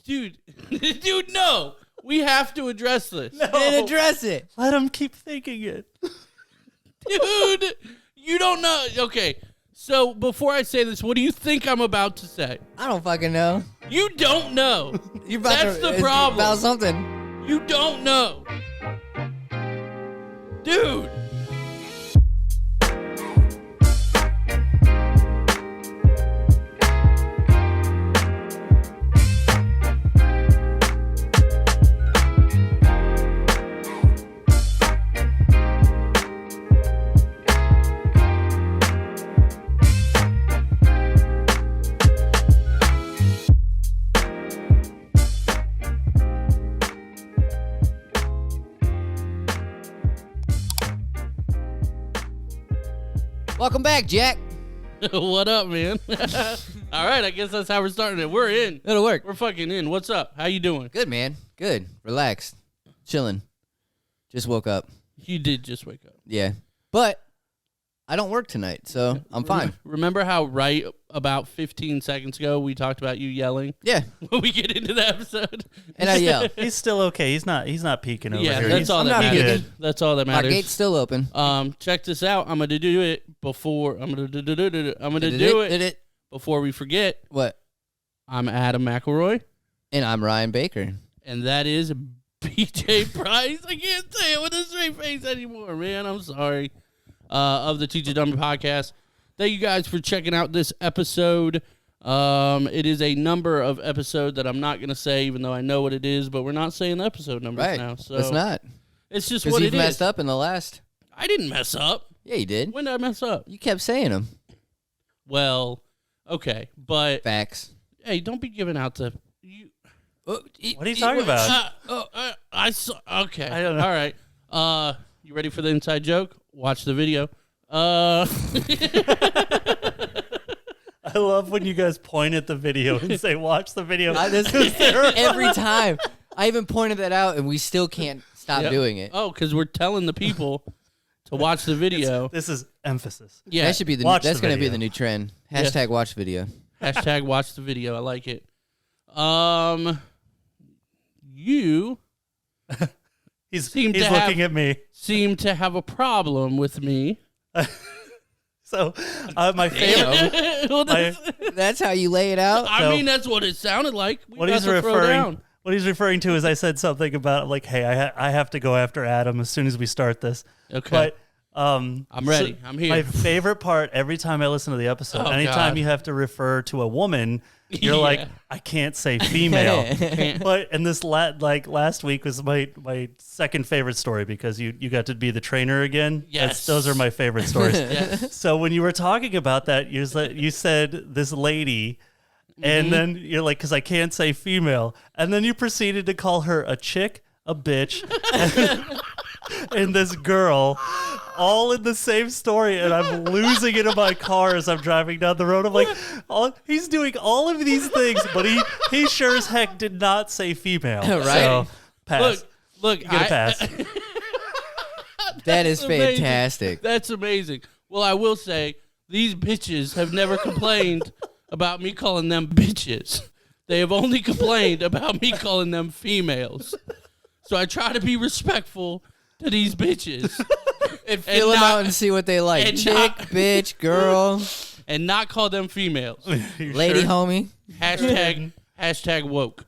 Dude, no. We have to address this. No. And address it. Let him keep thinking it. Dude, you don't know. Okay, so before I say this, what do you think I'm about to say? I don't fucking know. You don't know. You're about That's the it's problem. About something. You don't know. Dude. Welcome back, Jack. What up, man? All right, I guess that's how we're starting it. We're in. It'll work. We're fucking in. What's up? How you doing? Good, man. Good. Relaxed. Chilling. Just woke up. You did just wake up. Yeah. But I don't work tonight, so I'm fine. Remember how right about 15 seconds ago we talked about you yelling? Yeah. When we get into the episode. And I yell. He's still okay. He's not peeking over Yeah, here. that's all I'm that not matters. peeking. That's all that My matters. gate's still open. Check this out. I'm gonna do it before. I'm gonna do it before we forget. What? I'm Adam McElroy, And I'm Ryan Baker. and that is BJ Price. I can't say it with a straight face anymore, man. I'm sorry. Of the Teach a Dummy podcast. Thank you guys for checking out this episode. It is a number of episode that I'm not gonna say, even though I know what it is. But we're not saying the episode numbers Right. now. So It's not. It's just Because what you've it is. messed up in the last. I didn't mess up. Yeah, you did. When did I mess up? You kept saying them. Well, okay, but Facts. hey, don't be giving out the. What are you talking about? I saw. Okay, I don't know. All right. You ready for the inside joke? Watch the video. I love when you guys point at the video and say, watch the video. Every time. I even pointed that out, and we still can't stop Yep. doing it. Oh, because we're telling the people to watch the video. This is emphasis. Yeah. That should be Watch that's the going to be video. the new trend. Yeah. Hashtag watch video. Hashtag watch the video. I like it. You He's Seem to looking have- at me. seem to have a problem with me. So my favorite. Well, my- That's how you lay it out? I So- mean, that's what it sounded like. We what got he's to throw down. referring to is I said something about like, hey, I have to go after Adam as soon as we start this. Okay. But I'm ready. I'm here. My favorite part every time I listen to the episode, Oh, anytime God. you have to refer to a woman, you're Yeah. like, I can't say female. Can't- But and this last week was my second favorite story because you got to be the trainer again. Yes. Those are my favorite stories. Yes. So when you were talking about that, you said this lady, and then you're like, because I can't say female, and then you proceeded to call her a chick, a bitch, and this girl, all in the same story, and I'm losing it in my car as I'm driving down the road. I'm like, he's doing all of these things, but he sure as heck did not say female. Right. So, pass. Look, You get a pass. That is amazing. fantastic. That's amazing. Well, I will say these bitches have never complained about me calling them bitches. They have only complained about me calling them females. So I try to be respectful to these bitches And feel them out and see what they like. and Chick, not- bitch, girl, and not call them females. You lady, sure? homie. Hashtag woke.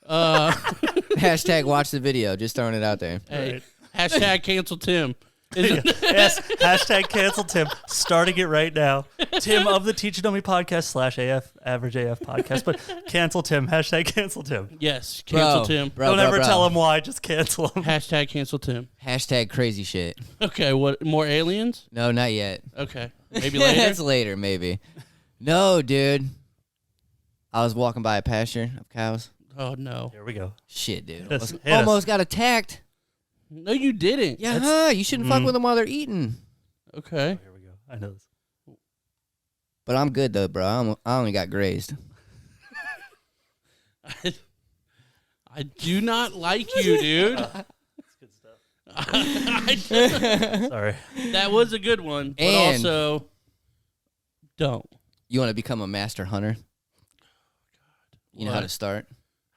Hashtag watch the video. Just throwing it out there. Hey, hashtag cancel Tim. Yes, hashtag cancel Tim. Starting it right now. Tim of the Teach a Dummy podcast / average AF podcast. But cancel Tim. Hashtag cancel Tim. Yes, cancel Tim. Don't ever tell him why. Just cancel him. Hashtag cancel Tim. Hashtag crazy shit. Okay, what more aliens? No, not yet. Okay, maybe later. That's later, maybe. No, dude. I was walking by a pasture of cows. Oh no, Here we go. Shit, dude. Hit us. Almost got attacked. no, you didn't. Yeah, you shouldn't fuck with them while they're eating. Okay. Here we go. I know this. But I'm good though, bro. I only got grazed. I do not like you, dude. That's good stuff. Sorry. That was a good one, but And- also don't. You want to become a master hunter? You know how to start?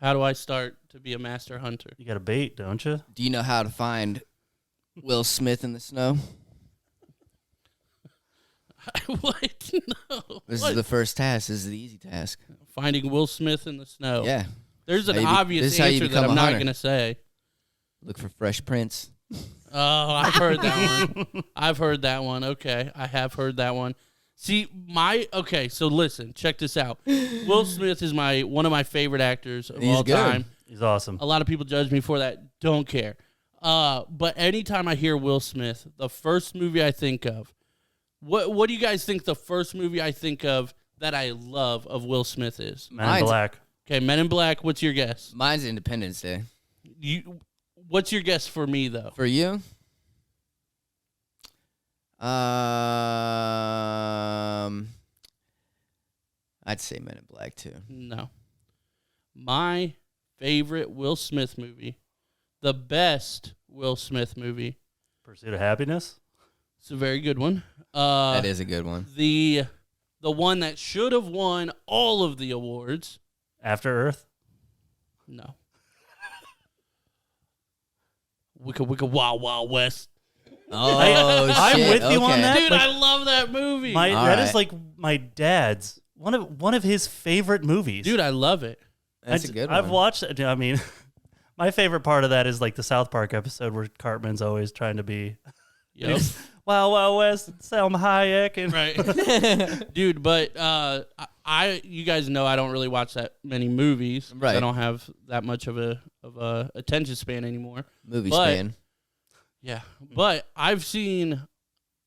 How do I start to be a master hunter? You got a bait, don't you? Do you know how to find Will Smith in the snow? What? No. This What? is the first task. This is the easy task. Finding Will Smith in the snow. Yeah. There's an This obvious is how you answer that become I'm a not hunter. going to say. Look for Fresh Prince. Oh, I've heard that one. I've heard that one. Okay. I have heard that one. See, so listen, check this out. Will Smith is one of my favorite actors of He's all good. time. He's awesome. A lot of people judge me for that. Don't care. But anytime I hear Will Smith, the first movie I think of, what do you guys think the first movie I think of that I love of Will Smith is? Man in Mine's- Black. Okay, Men in Black. What's your guess? Mine's Independence Day. What's your guess for me though? For you? I'd say Men in Black too. No. My favorite Will Smith movie, the best Will Smith movie. Pursuit of Happiness. It's a very good one. That is a good one. The one that should have won all of the awards. After Earth. No. Wicca Wild Wild West. Oh, I'm shit. with you on okay. that. Dude, Like- I love that movie. All That is right. like my dad's one of his favorite movies. Dude, I love it. That's a good one. I've watched it. I mean, my favorite part of that is like the South Park episode where Cartman's always trying to be Yep. Wild Wild West, Selma Hayek, and Right. Dude, but you guys know I don't really watch that many movies. 'Cause Right. I don't have that much of a attention span anymore. Movie but- span. Yeah. But I've seen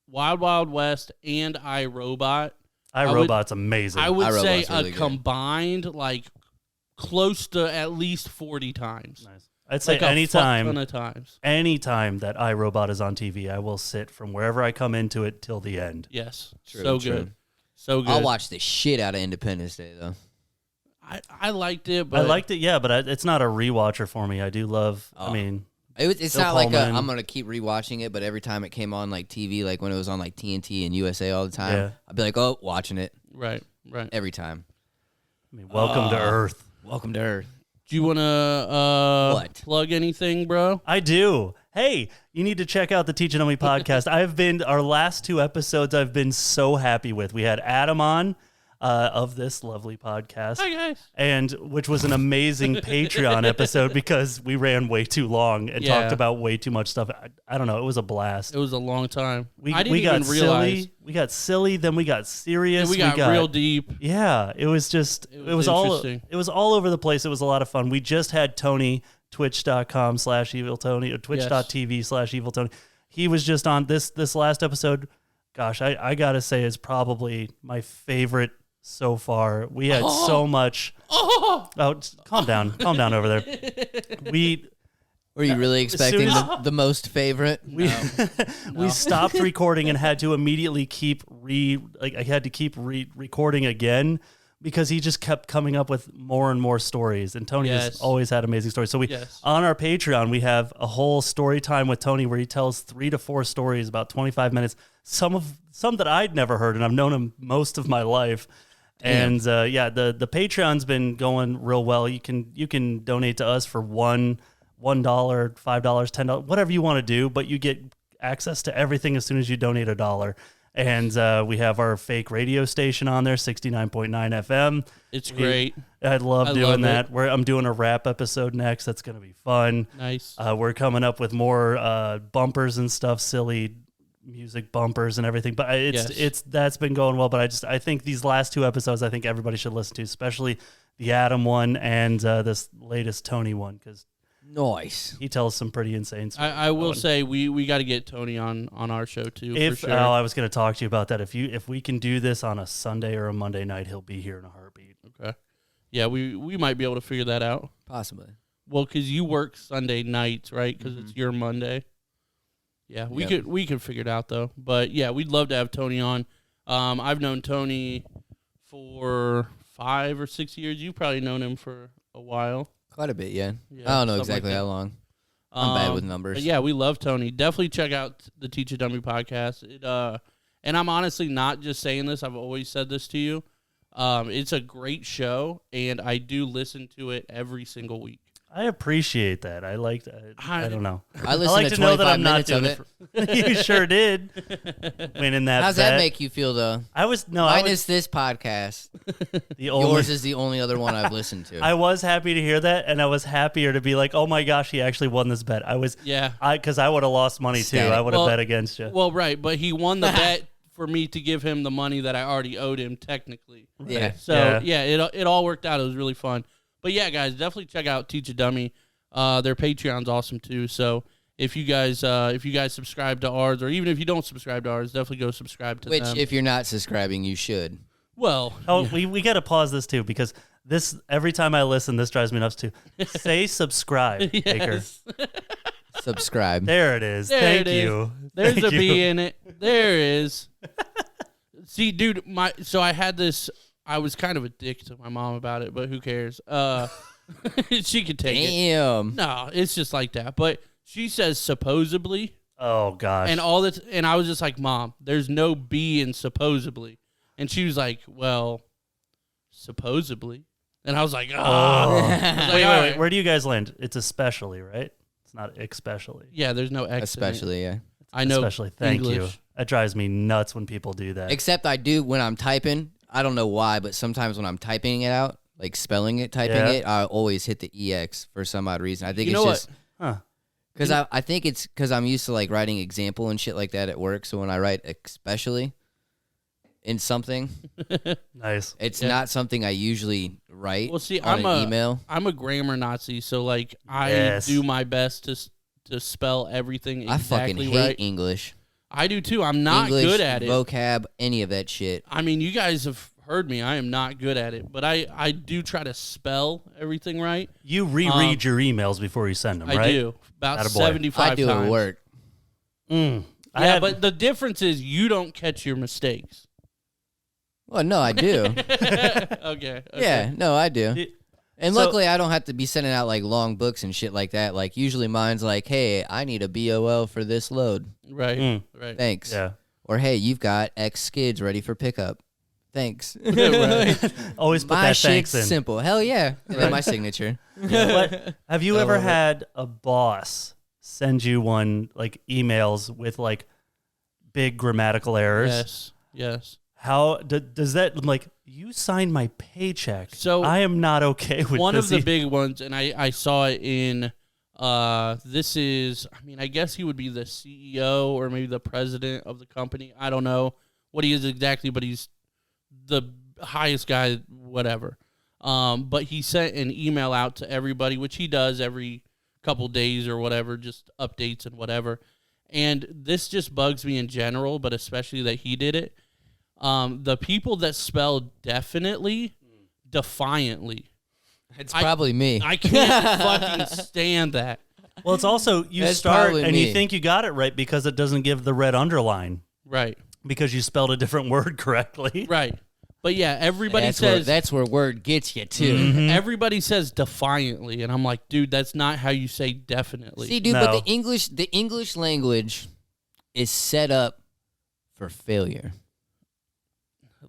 Wild Wild West and iRobot. iRobot's amazing. I would say iRobot's really a good. combined like close to at least 40 times. Nice. I'd say Like a fuck ton anytime, of times. anytime that iRobot is on TV, I will sit from wherever I come into it till the end. Yes. True, so true. good. So good. I'll watch the shit out of Independence Day though. I liked it, but I liked it, yeah, but it's not a rewatcher for me. I do love. Oh. I mean, It's Bill not like Pullman. I'm gonna keep rewatching it, but every time it came on like TV, like when it was on like TNT and USA all the time, Yeah. I'd be like, oh, watching it right. every time. welcome to Earth. Welcome to Earth. Do you want to What? plug anything, bro? I do. Hey, you need to check out the Teach and Me podcast. Our last 2 episodes I've been so happy with. We had Adam on of this lovely podcast. Hi, guys. And which was an amazing Patreon episode because we ran way too long and Yeah. talked about way too much stuff. I don't know. It was a blast. It was a long time. We I didn't we got even realize. silly. We got silly. Then we got serious. We got real deep. Yeah, it was just It it was was all interesting. it was all over the place. It was a lot of fun. We just had Tony, twitch.com/eviltony or twitch.tv/eviltony. He was just on this last episode. Gosh, I gotta say is probably my favorite so far. We had so much. Oh, Calm down over there. Were you really expecting as- the most favorite? We stopped recording and had to immediately keep recording again because he just kept coming up with more and more stories. And Tony has Yes. always had amazing stories. So Yes. on our Patreon, we have a whole story time with Tony where he tells 3 to 4 stories, about 25 minutes. Some that I'd never heard, and I've known him most of my life. Damn. And the Patreon's been going real well. You can donate to us for $1, $5, $10, whatever you want to do, but you get access to everything as soon as you donate $1. And we have our fake radio station on there, 69.9 FM. it's great. I love I doing love that. I'm doing a rap episode next. That's going to be fun. Nice. We're coming up with more bumpers and stuff, silly music bumpers and everything. But that's been going well. But I think these last 2 episodes, I think everybody should listen to, especially the Adam one and this latest Tony one, because Nice. he tells some pretty insane stories. I will say we got to get Tony on our show too. If for sure. I was going to talk to you about that, if we can do this on a Sunday or a Monday night, he'll be here in a heartbeat. Okay. Yeah, we might be able to figure that out. Possibly. Well, because you work Sunday nights, right? Because it's your Monday. Yeah, we could figure it out though. But yeah, we'd love to have Tony on. I've known Tony for 5 or 6 years. You've probably known him for a while. Quite a bit, yeah. Yeah, I don't know something exactly like that. how long. I'm bad with numbers. But yeah, we love Tony. Definitely check out the Teach a Dummy podcast. And I'm honestly not just saying this. I've always said this to you. It's a great show, and I do listen to it every single week. I appreciate that. I like that. I don't know. I listened like to to know 25 that I'm not minutes of doing it. it. You sure did. Winning that. How's bet. that make you feel, though? I was Minus this podcast. the only. Yours is the only other one I've listened to. I was happy to hear that, and I was happier to be like, "Oh my gosh, he actually won this bet." Because I would have lost money too. Static. I would have bet against you. Well, right, but he won the bet for me to give him the money that I already owed him, technically. Yeah. So it all worked out. It was really fun. But yeah, guys, definitely check out Teach a Dummy. Their Patreon's awesome too. So if you guys subscribe to ours, or even if you don't subscribe to ours, definitely go subscribe to them. Which, if you're not subscribing, you should. Well, we got to pause this too, because this every time I listen, this drives me nuts too. Say subscribe, Baker. Subscribe. There it is. There Thank it is. you. There's Thank a you. B in it. There is. See, dude, so I had this. I was kind of a dick to my mom about it, but who cares? She could take it. Damn. No, it's just like that. But she says supposedly, Oh gosh. and and I was just like, Mom, there's no B in supposedly, and she was like, well, supposedly, and I was like, oh. Wait. Where do you guys land? It's especially, right? It's not especially. Yeah, there's no X. in it. Especially, yeah. I know. Especially. Thank you. English. That drives me nuts when people do that. Except I do when I'm typing. I don't know why, but sometimes when I'm typing it out, like spelling it, typing it, I always hit the EX for some odd reason. I think You it's know just because I think it's because I'm used to like writing example and shit like that at work. So when I write especially in something, Nice. it's not something I usually write. Well, see, on an email. I'm a grammar Nazi, so like I Yes. do my best to spell everything I exactly fucking hate right. English. I do too. I'm not English, good at it. vocab, any of that shit. I mean, you guys have heard me. I am not good at it, but I do try to spell everything right. You reread your emails before you send them, right? I do about Attaboy. 75 I do times. at work. Yeah, but the difference is you don't catch your mistakes. Well, no, I do. Okay. Yeah, no, I do. It- And So- luckily, I don't have to be sending out like long books and shit like that. Like usually, mine's like, "Hey, I need a BOL for this load. Right. Right. Thanks." Yeah. Or, "Hey, you've got X skids ready for pickup. Thanks." Always put My that shit's thanks in. simple. Hell yeah, and then my signature. But have you I ever love it. had a boss send you one like emails with like big grammatical errors? Yes. Yes. How does that like you signed my paycheck? So I am not okay with one this of the e- big ones, and I saw it in this is, I mean, I guess he would be the CEO or maybe the president of the company. I don't know what he is exactly, but he's the highest guy, whatever. But he sent an email out to everybody, which he does every couple days or whatever, just updates and whatever. And this just bugs me in general, but especially that he did it. The people that spell definitely, defiantly. It's probably me. I can't fucking stand that. Well, it's also you That's start probably and me. you think you got it right because it doesn't give the red underline Right. because you spelled a different word correctly. Right. But yeah, everybody that's where word gets you too. Mm-hmm. everybody says defiantly, and I'm like, dude, that's not how you say definitely. See, dude, No. but the English language is set up for failure.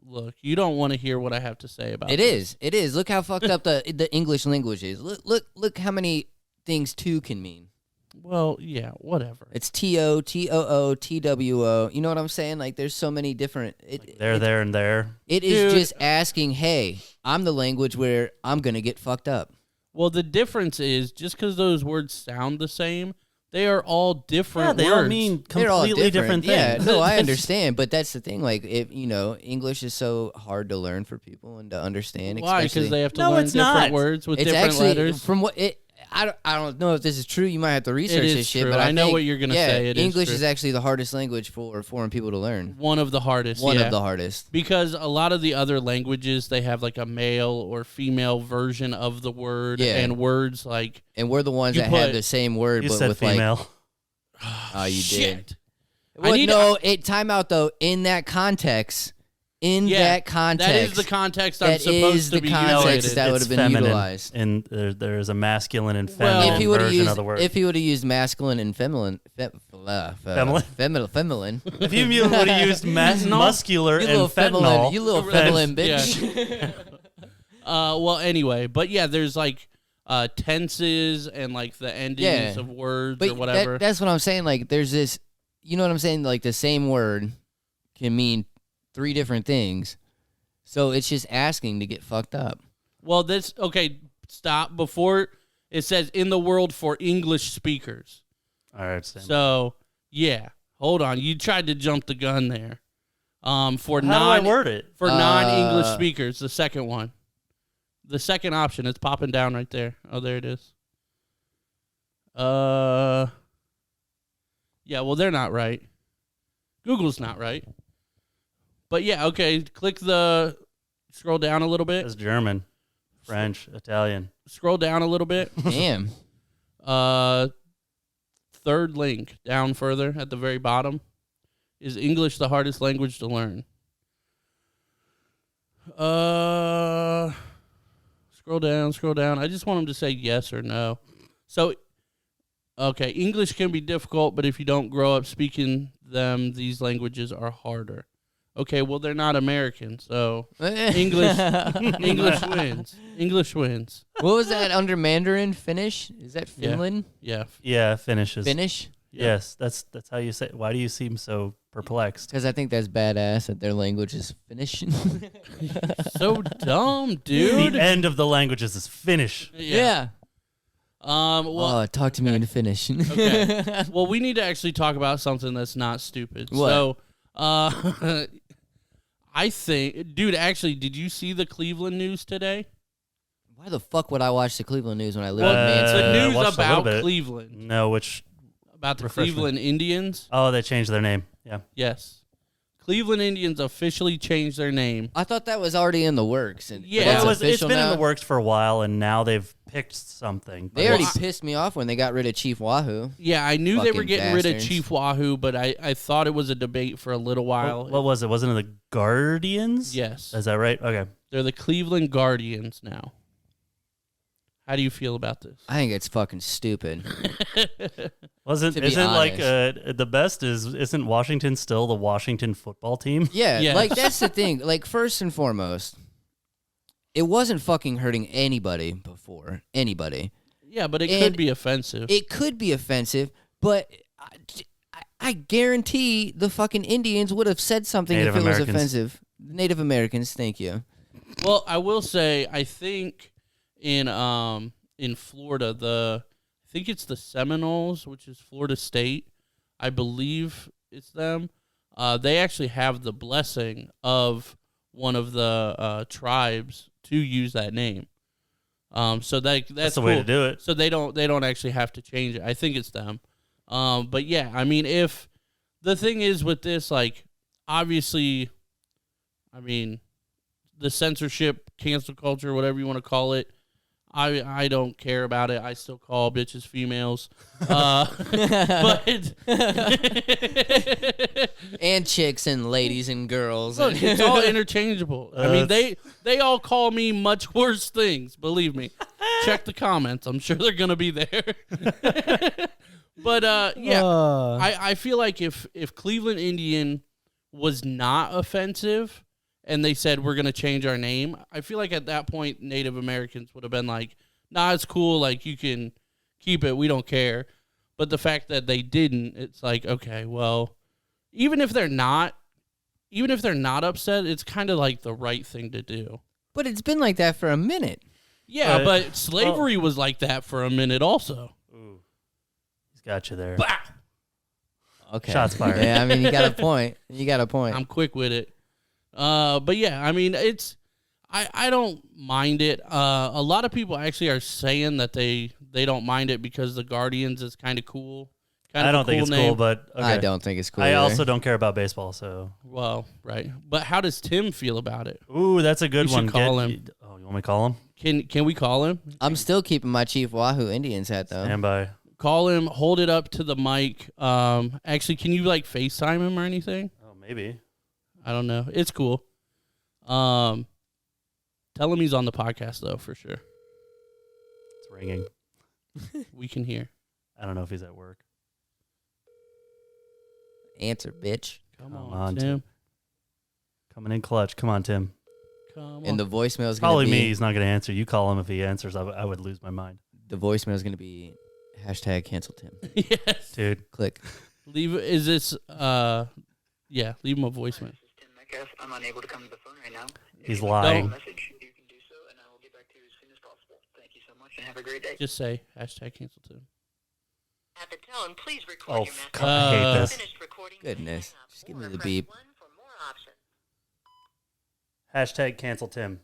Look, you don't want to hear what I have to say about It this. is. Look how fucked up the English language is. Look how many things two can mean. Well, yeah, whatever. It's TO, TOO, TWO. You know what I'm saying? Like, there's so many different. There, and there. It is Dude. just asking, hey, I'm the language where I'm gonna get fucked up. Well, the difference is just because those words sound the same, they are all different Yeah, they words. all mean They're all completely different Yeah, things. no, I That's- understand, but that's the thing. Like, if English is so hard to learn for people and to understand. Why? especially- Because they have to No, learn it's different not. words with it's different actually letters. from what it. I don't know if this is true. You might have to research is this shit. true. But I know think, what you're gonna yeah, say. It is English true. is actually the hardest language for foreign people to learn. One of the hardest. One yeah. of the hardest. Because a lot of the other languages, they have like a male or female version of the word, Yeah. and words like And we're the ones You that have put- the same word, You but said with female. oh, you shit. did. I Well, need- no, time out though. In that context, that context, that is the context I'm that supposed is to the be context using. that would It's have been feminine, utilized. and there is a masculine and Well, feminine If he would have version used, of the word. if he would have used masculine and feminine, Feminine. If you would have used muscular You and little fentanyl, You little then- feminine bitch. Well, anyway, but yeah, there's like tenses and like the endings of words or whatever. That's what I'm saying. Like, there's this, you know what I'm saying? Like, the same word can mean 3 different things. So it's just asking to get fucked up. Well, stop. Before it says in the world for English speakers. All right, Sam. So, yeah. Hold on. You tried to jump the gun there. For How do I word it? For non-English speakers, the second one. The second option, it's popping down right there. Oh, there it is. Yeah, well, they're not right. Google's not right. But yeah, okay, scroll down a little bit. It's German, French, Italian. Scroll down a little bit. Damn. Third link down further at the very bottom. Is English the hardest language to learn? Scroll down. I just want them to say yes or no. So, okay, English can be difficult, but if you don't grow up speaking them, these languages are harder. Okay, well, they're not American, so English wins. English wins. What was that under Mandarin? Finnish? Is that Yeah. Finland? Yeah. Yeah, finishes. Finnish? Yes, that's how you say it. Why do you seem so perplexed? Because I think that's badass that their language is Finnish. So dumb, dude. The end of the languages is Finnish. Yeah. Well, Talk to me in Finnish. okay. Well, we need to actually talk about something that's not stupid. What? So, I think, dude, actually, did you see the Cleveland news today? Why the fuck would I watch the Cleveland news when I live in The Mansfield? news watched a little about bit. Cleveland. No, which? About the Refresh me. Cleveland Indians. Oh, they changed their name. Yeah. Yes. Cleveland Indians officially changed their name. I thought that was already in the works. Yeah. But Well, it's official been now? in the works for a while, and now they've picked something. They already Well, pissed me off when they got rid of Chief Wahoo. Yeah, I knew they were Fucking getting rid of bastards. Chief Wahoo, but I thought it was a debate for a little while. What was it? Wasn't it the Guardians? Yes. Is that right? Okay. They're the Cleveland Guardians now. How do you feel about this? I think it's fucking stupid. Isn't To be like honest. the best isn't Washington still the Washington football team? Yeah, Yes. like that's the thing. Like, first and foremost, it wasn't fucking hurting anybody before. Anybody. Yeah, but it And could be offensive. It could be offensive, but I guarantee the fucking Indians would have said something Native if it was Americans. offensive. Native Americans, thank you. Well, I will say, I think in Florida, I think it's the Seminoles, which is Florida State. I believe it's them. They actually have the blessing of one of the tribes to use that name. So that's the cool. way to do it. So they don't actually have to change it. I think it's them. But yeah, I mean, if the thing is with this, like, obviously, I mean, the censorship, cancel culture, whatever you want to call it, I don't care about it. I still call bitches females. But And chicks and ladies and girls. look, it's all interchangeable. I mean, they all call me much worse things. Believe me. Check the comments. I'm sure they're gonna be there. But yeah, I feel like if Cleveland Indian was not offensive and they said we're gonna change our name, I feel like at that point Native Americans would have been like, nah, it's cool, like you can keep it, we don't care. But the fact that they didn't, it's like, okay, well, even if they're not upset, it's kind of like the right thing to do. But it's been like that for a minute. Yeah, but slavery was like that for a minute also. Ooh. He's got you there. Bah! Okay. Shots fired. Yeah, I mean, you got a point. You got a point. I'm quick with it. But yeah, I mean, I don't mind it. A lot of people actually are saying that they don't mind it because the Guardians is kind of cool. I don't think it's cool, but okay. I don't think it's cool. I either. also don't care about baseball, so. Well, right. But how does Tim feel about it? Ooh, that's a good We one. should call him. Oh, you want me to call him? Can we call him? I'm still keeping my Chief Wahoo Indians hat though. Stand by. Call him. Hold it up to the mic. Actually, can you like FaceTime him or anything? Oh, maybe. I don't know. It's cool. Tell him he's on the podcast though, for sure. It's ringing. We can hear. I don't know if he's at work. Answer, bitch. Come Come on, on, Tim. Coming in clutch. Come on, Tim. Come on. And the voicemail is Probably going to be me. He's not going to answer. You call him if he answers. I would lose my mind. the voicemail is going to be #cancel Tim. Yes. Dude. Click. Leave. Is this? Yeah. Leave him a voicemail. This is Tim Metcalf. I'm unable to come to the phone right now. If He's you'd like to leave lying. a message, you can do so, and I will get back to you as soon as possible. Thank you so much, and have a great day. Just say #cancel Tim. At the tone, please record Oh, your message. God, I hate this. Finished recording, Goodness. hang up, Just give me or the press beep. 1 for more options. #cancel Tim.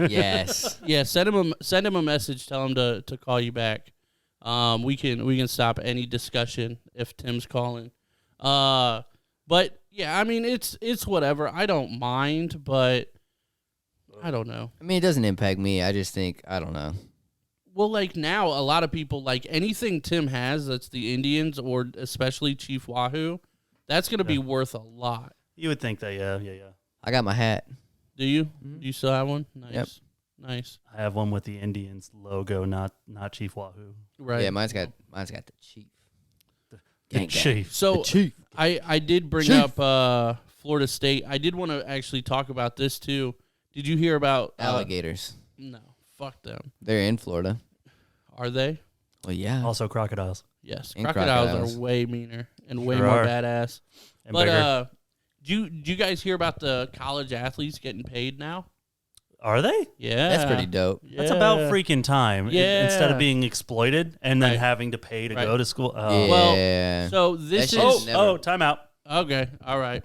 Yes. Yeah. Send him a message. Tell him to call you back. We can stop any discussion if Tim's calling. But yeah, I mean it's whatever. I don't mind, but I don't know. I mean, it doesn't impact me. I just think, I don't know. Well, like now, a lot of people like anything Tim has that's the Indians or especially Chief Wahoo, that's gonna be worth a lot. You would think that, yeah. I got my hat. Do you? Do you still have one? Nice. Yep. Nice. I have one with the Indians logo, not Chief Wahoo. Right. Yeah, mine's got the chief. The Gang, gang. Chief. So Chief. I did bring Chief. up Florida State. I did want to actually talk about this too. Did you hear about Alligators. No, fuck them. They're in Florida. Are they? Well, yeah. Also crocodiles. Yes. And Crocodiles crocodiles. are way meaner and way Sure more are. badass. And But bigger. do you guys hear about the college athletes getting paid now? Are they? Yeah. That's pretty dope. That's about Yeah. freaking time. Yeah. Instead of being exploited and then Right. having to pay to Right. go to school. Yeah. Oh, Well, So this That is shit's never- time out. okay. All right.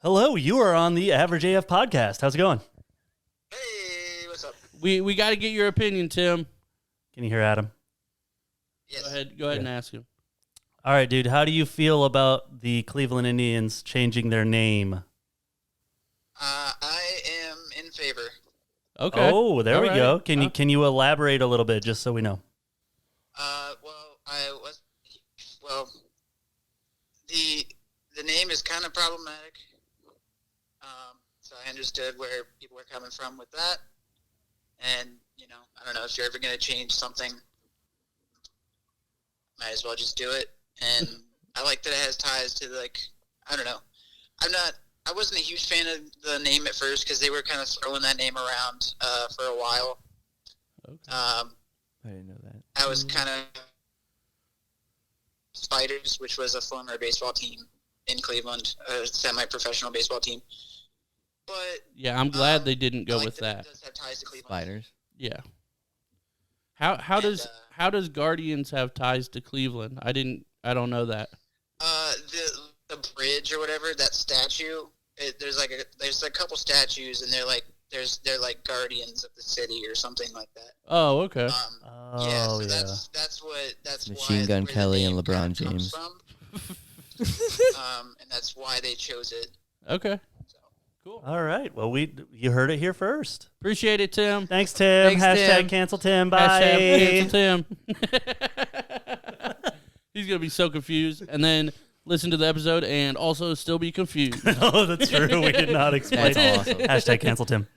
Hello, you are on the Average AF podcast. How's it going? Hey, what's up? We got to get your opinion, Tim. Can you hear Adam? Yes. Go ahead and ask him. All right, dude. How do you feel about the Cleveland Indians changing their name? I am in favor. Okay. Oh, there All we right. go. Can you elaborate a little bit just so we know? The name is kind of problematic. So I understood where people were coming from with that. And, I don't know, if you're ever going to change something, might as well just do it. And I like that it has ties to, I don't know. I wasn't a huge fan of the name at first because they were kind of throwing that name around for a while. Okay. I didn't know that. I was kind of Spiders, which was a former baseball team in Cleveland, a semi-professional baseball team. But Yeah, I'm glad they didn't I go like with that. It does have ties to Cleveland. Spiders. Yeah. How And, does Guardians have ties to Cleveland? I don't know that. The bridge or whatever, that statue. There's a couple statues, and they're like guardians of the city or something like that. Oh, okay. Yeah, so Oh, yeah. that's Machine why Gun where the Kelly name and LeBron kind of comes James. from. And that's why they chose it. Okay. So. Cool. All right. Well, you heard it here first. Appreciate it, Tim. Thanks, Tim. Thanks, Tim. Cancel Tim. Bye. Hashtag cancel Tim. He's gonna be so confused, and then listen to the episode and also still be confused Oh, that's true. We did not explain. That's awesome. Hashtag cancel Tim.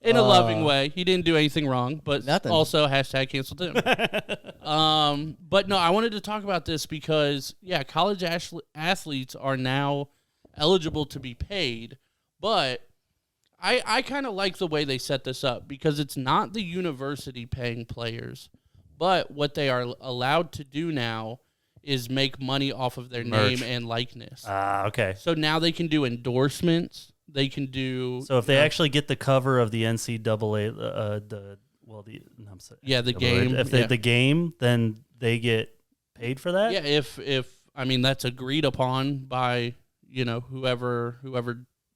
in a loving way. He didn't do anything wrong, but Nothing. also hashtag cancel Tim. But no, I wanted to talk about this because college athletes are now eligible to be paid, but I kind of like the way they set this up because it's not the university paying players, but what they are allowed to do now is make money off of their Merch. name and likeness. Okay. So now they can do endorsements. They can do. So if they you know, actually get the cover of the NCAA, the game. If they the game, then they get paid for that. Yeah, if I mean that's agreed upon by whoever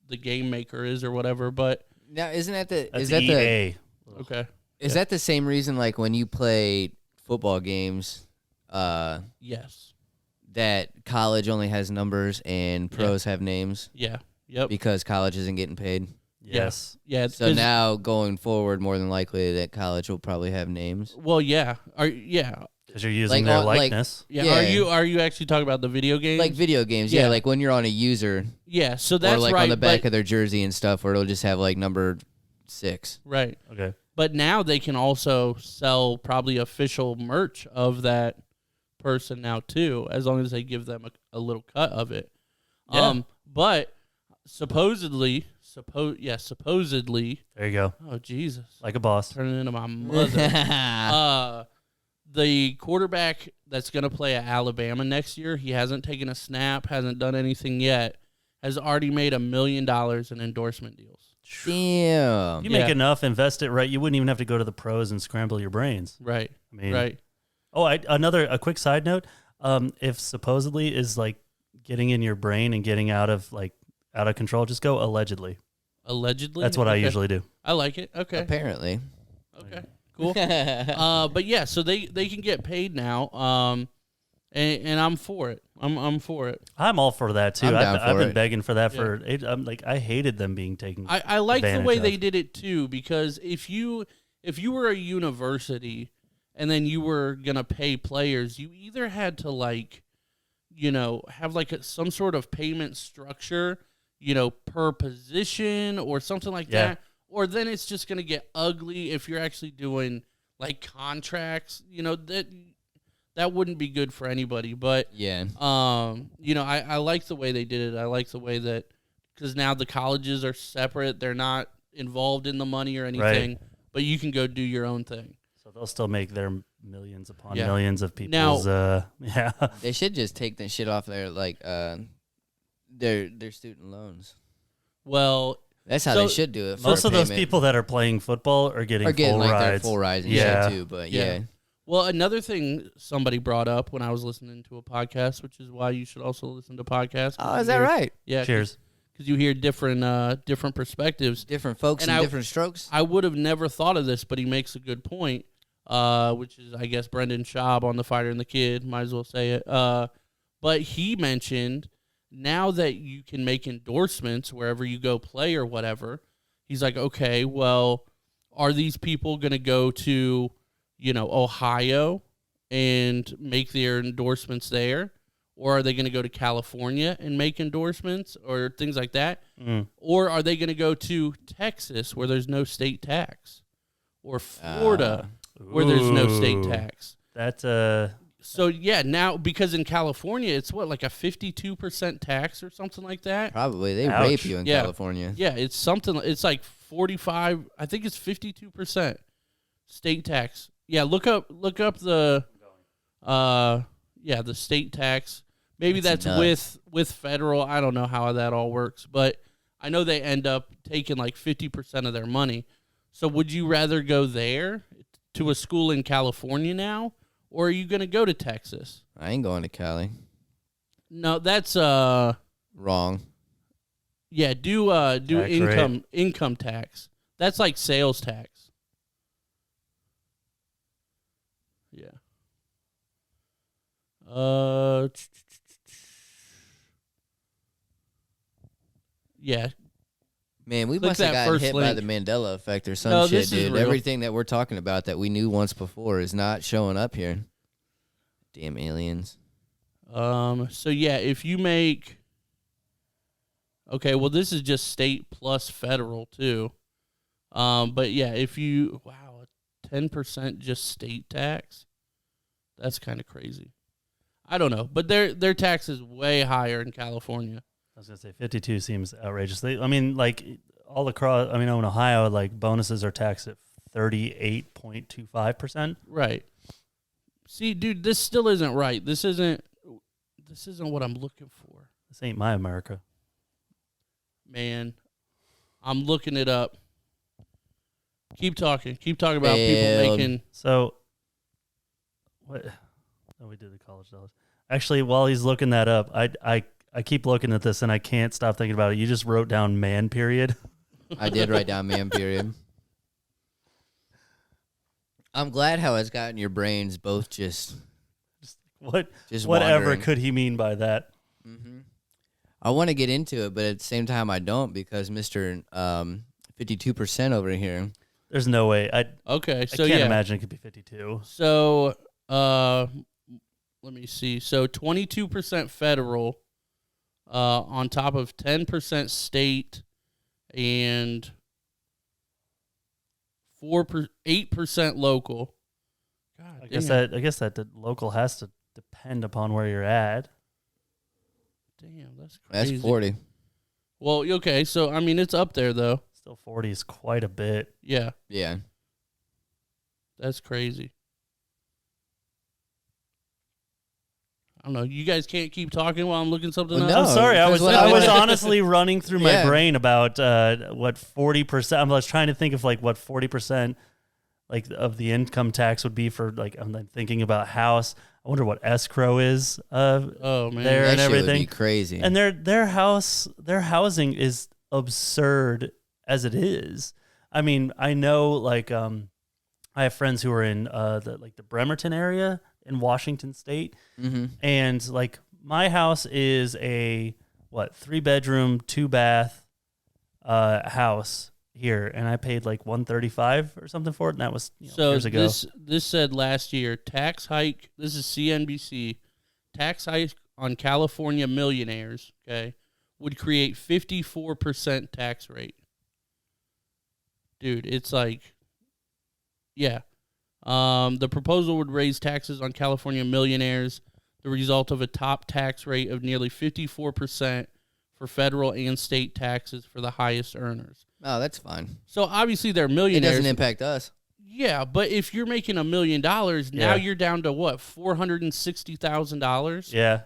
the game maker is or whatever. But Now, isn't that the That's is that the EA. okay, is that the same reason like when you play football games, yes, that college only has numbers and pros have names yeah, yep, because college isn't getting paid? Yes. yeah. So 'cause- now going forward, more than likely that college will probably have names. well, yeah, Because you're using Like, their like- likeness. yeah. Yeah. Are you actually talking about the video games? Like video games, Yeah. yeah. Like when you're on a user yeah, so that's or like right. on the back but, of their jersey and stuff, where it'll just have like number 6. right. Okay. But now they can also sell probably official merch of that person now too, as long as they give them a little cut of it. Yeah. But supposedly. There you go. Oh Jesus! Like a boss. Turning into my mother. The quarterback that's going to play at Alabama next year, he hasn't taken a snap, hasn't done anything yet, has already made $1 million in endorsement deals. Damn. You make enough, invest it right. You wouldn't even have to go to the pros and scramble your brains. Right. I mean, right. Oh, a quick side note. If supposedly is like getting in your brain and getting out of control, just go allegedly. Allegedly? That's what I usually do. I like it. Okay. Apparently. Okay. Cool. But yeah, so they can get paid now. And I'm for it. I'm for it. I'm all for that too. I'm down I've for been it. begging for that for. I'm like, I hated them being taken. I like the way advantage they of. did it too, because if you were a university and then you were gonna pay players, you either had to have some sort of payment structure, per position or something like that, or then it's just gonna get ugly if you're actually doing like contracts. That wouldn't be good for anybody. But Yeah. I like the way they did it. I like the way that, because now the colleges are separate. They're not involved in the money or anything, but you can go do your own thing. So they'll still make their millions upon Yeah. millions of people's. Yeah. They should just take the shit off their their student loans. Well, That's how So- they should do it. Most for of those payment. people that are playing football are getting full like their rides. full rides and Yeah. shit too. But yeah. well, another thing somebody brought up when I was listening to a podcast, which is why you should also listen to podcasts. Oh, is that right? Yeah. Cheers. Because you hear different perspectives. Different folks And and I- different strokes. I would have never thought of this, but he makes a good point, which is, I guess, Brendan Schaub on The Fighter and the Kid. Might as well say it. But he mentioned, now that you can make endorsements wherever you go play or whatever, he's like, okay, well, are these people going to go to, Ohio and make their endorsements there? Or are they going to go to California and make endorsements or things like that? Or are they going to go to Texas where there's no state tax? Or Florida where there's no state Ooh. tax? That's So, yeah, now, because in California, it's like a 52% tax or something like that? Probably. They Ouch. rape you in Yeah. California. Yeah, it's like 45, I think it's 52% state tax. Yeah, look up the the state tax. Maybe That's that's nuts. with federal. I don't know how that all works, but I know they end up taking like 50% of their money. So would you rather go there to a school in California now, or are you going to go to Texas? I ain't going to Cali. No, that's Wrong. yeah, do Tax income tax. That's like sales tax. Yeah. Yeah. Man, we Click must have that gotten first hit by link. the Mandela effect or some No, shit, this is dude. real. Everything that we're talking about that we knew once before is not showing up here. Damn aliens. So yeah, if you make, okay, well, this is just state plus federal too. But yeah, if you, 10% just state tax, that's kind of crazy. I don't know, but their tax is way higher in California. I was gonna say 52 seems outrageous. All across. In Ohio, like bonuses are taxed at 38.25%. Right. See, dude, this still isn't right. This isn't what I'm looking for. This ain't my America. Man, I'm looking it up. Keep talking about people Failed. making. So, what? Oh, we did the college dollars. Actually, while he's looking that up, I keep looking at this and I can't stop thinking about it. You just wrote down man period. I did write down man period. I'm glad how it's gotten your brains both just Whatever wandering. could he mean by that? Mm-hmm. I want to get into it, but at the same time I don't, because Mr. 52% over here. There's no way. Okay, I so can't yeah. imagine it could be 52. So, let me see. So 22% federal, on top of 10% state, and 8% local. God I guess damn. that the local has to depend upon where you're at. Damn, that's crazy. That's 40. Well, okay, so I mean, it's up there though. Still 40 is quite a bit. Yeah, Yeah. that's crazy. I don't know. You guys can't keep talking while I'm looking something Well, up. no. I'm sorry. I was because what- honestly running through my Yeah. brain about what 40%. I was trying to think of like what 40% like of the income tax would be for like. I'm then thinking about house. I wonder what escrow is. Oh man, There That and shit would everything. be crazy. And their housing is absurd as it is. I mean, I know like I have friends who are in the Bremerton area in Washington State, Mm-hmm. and like my house is a 3-bedroom 2-bath house here, and I paid like $135 or something for it, and that was so years ago. this said last year tax hike. This is CNBC. Tax hike on California millionaires. Okay, would create 54% tax rate. Dude, it's like, yeah. The proposal would raise taxes on California millionaires, the result of a top tax rate of nearly 54% for federal and state taxes for the highest earners. Oh, that's fine. So obviously they're It millionaires. doesn't impact us. Yeah, but if you're making $1 million, now Yeah. you're down to what, $460,000? Yeah,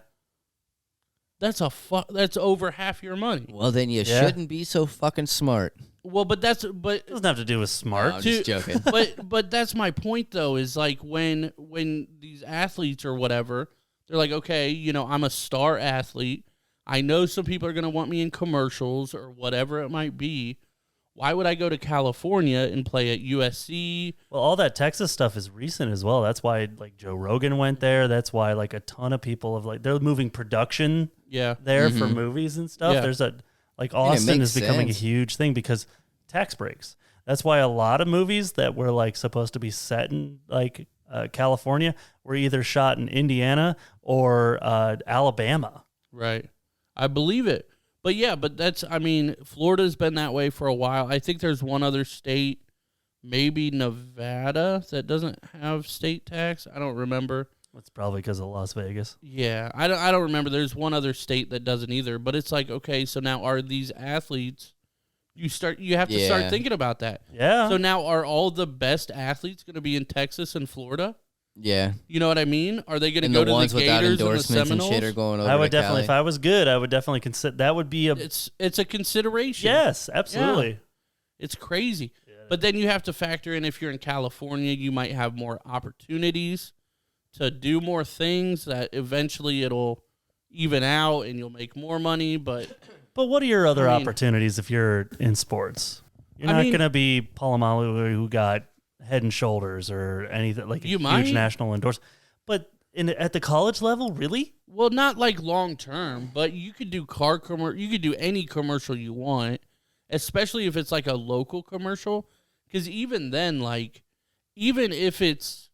That's that's over half your money. Well, then you Yeah. shouldn't be so fucking smart. Well, but it doesn't have to do with smart. No, I'm just joking. but that's my point though, is like when these athletes or whatever, they're like, okay, I'm a star athlete. I know some people are going to want me in commercials or whatever it might be. Why would I go to California and play at USC? Well, all that Texas stuff is recent as well. That's why like Joe Rogan went there. That's why like a ton of people they're moving production Yeah. there for movies and stuff. Yeah. There's like it Austin makes is becoming a sense. huge thing because tax breaks. That's why a lot of movies that were like supposed to be set in like California were either shot in Indiana or Alabama. Right. I believe it. But yeah, Florida's been that way for a while. I think there's one other state, maybe Nevada, that doesn't have state tax. I don't remember. That's probably because of Las Vegas. Yeah, I don't remember. There's one other state that doesn't either. But it's like, okay, so now are these athletes? You have to start Yeah. thinking about that. Yeah. So now are all the best athletes going to be in Texas and Florida? Yeah. You know what I mean? Are they going to And go the to ones the without Gators and the endorsements and Seminoles? shit are going over I would to definitely, Cali. if I was good, I would definitely consider that would be a It's a consideration. yes, absolutely. It's crazy. But then you have to factor in, if you're in California, you might have more opportunities to do more things that eventually it'll even out and you'll make more money. But But what are your other I mean- opportunities if you're in sports? You're I not mean- going to be Polamalu who got Head and Shoulders or anything like a You huge might. national endorsement. But at the college level, really? well, not like long term, but you could do you could do any commercial you want, especially if it's like a local commercial. Because even then, like, even if it's,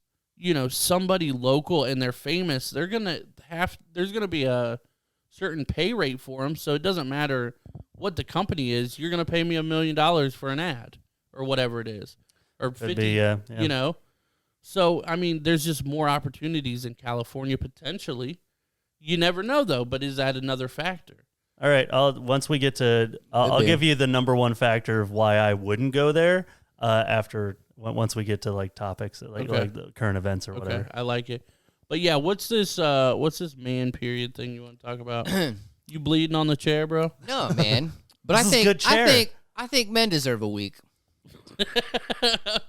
somebody local and they're famous, there's going to be a certain pay rate for them. So it doesn't matter what the company is. You're going to pay me $1 million for an ad or whatever it is, or Could 50, be, yeah. So, there's just more opportunities in California potentially. You never know, though, but is that another factor? All right. Once we get to, I'll Could be. give you the number one factor of why I wouldn't go there once we get to like topics, like the current events or whatever. Okay, I like it. But yeah, what's this man period thing you want to talk about? You bleeding on the chair, bro? No, man. But This is a good chair. I think men deserve a week.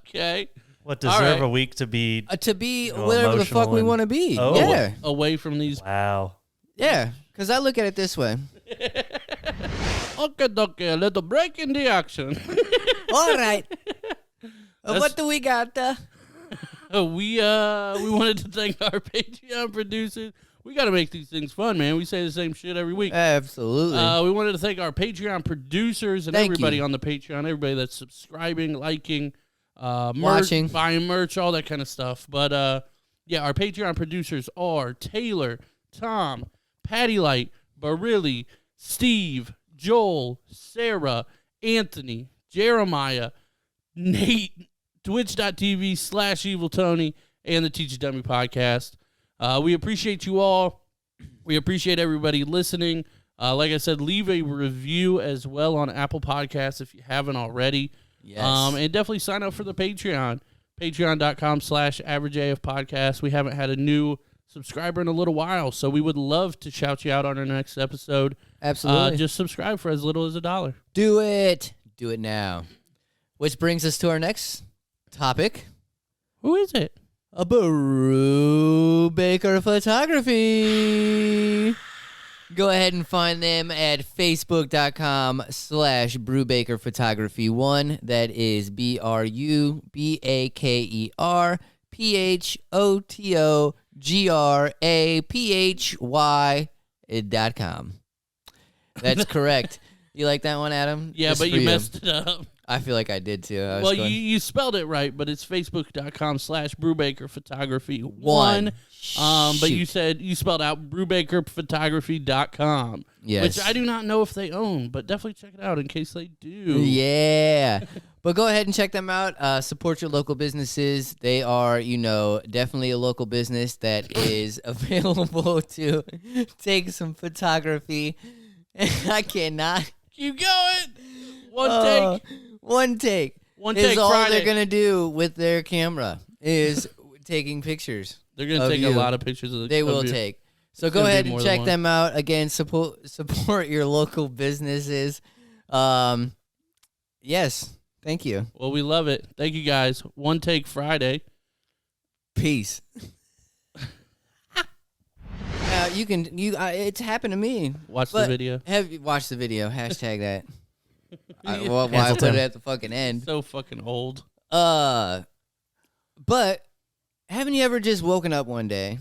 Okay. What All deserve right. a week to be? To be You know, whatever the fuck emotional we and- want to be. Oh. Yeah. Away from these. Wow. Yeah. Because I look at it this way. Okay, a little break in the action. All right. What do we got? We wanted to thank our Patreon producers. We got to make these things fun, man. We say the same shit every week. Absolutely. We wanted to thank our Patreon producers and Thank everybody you. on the Patreon, everybody that's subscribing, liking, merch, Watching. buying merch, all that kind of stuff. But yeah, our Patreon producers are Taylor, Tom, Patty Light, Barili, Steve, Joel, Sarah, Anthony, Jeremiah, Nate, Twitch.tv/EvilTony, and the Teach a Dummy podcast. We appreciate you all. We appreciate everybody listening. Like I said, leave a review as well on Apple Podcasts if you haven't already. Yes. And definitely sign up for the Patreon. Patreon.com/AverageAF Podcast. We haven't had a new subscriber in a little while, so we would love to shout you out on our next episode. Absolutely. Just subscribe for as little as $1. Do it. Do it now. Which brings us to our next topic. Who is it? A Brew Baker Photography. Go ahead and find them at facebook.com/BrewBakerPhotography1. That is BRUBAKERPHOTOGRAPHY.com. That's correct. You like that one, Adam? Yeah, Just but for you messed it up. I feel like I did too. Well, you spelled it right, but it's facebook.com/BrewBakerPhotography1. One. But you Shoot. said you spelled out BrewBakerPhotography.com. Yes. Which I do not know if they own, but definitely check it out in case they do. Yeah. But go ahead and check them out. Support your local businesses. They are, definitely a local business that is available to take some photography. I cannot. Keep going. One take. One take. One is take all Friday. they're going to do with their camera is taking pictures. They're going to of take you. a lot of pictures of the They will you. take. So It's go gonna be ahead and more than check one. them out. Again, support your local businesses. Yes. Thank you. Well, we love it. Thank you guys. One take Friday. Peace. It's happened to me. Watch the But video. Have you watched the video? Hashtag that. Why I Cancel put it Tim. at the fucking end. So fucking old. But haven't you ever just woken up one day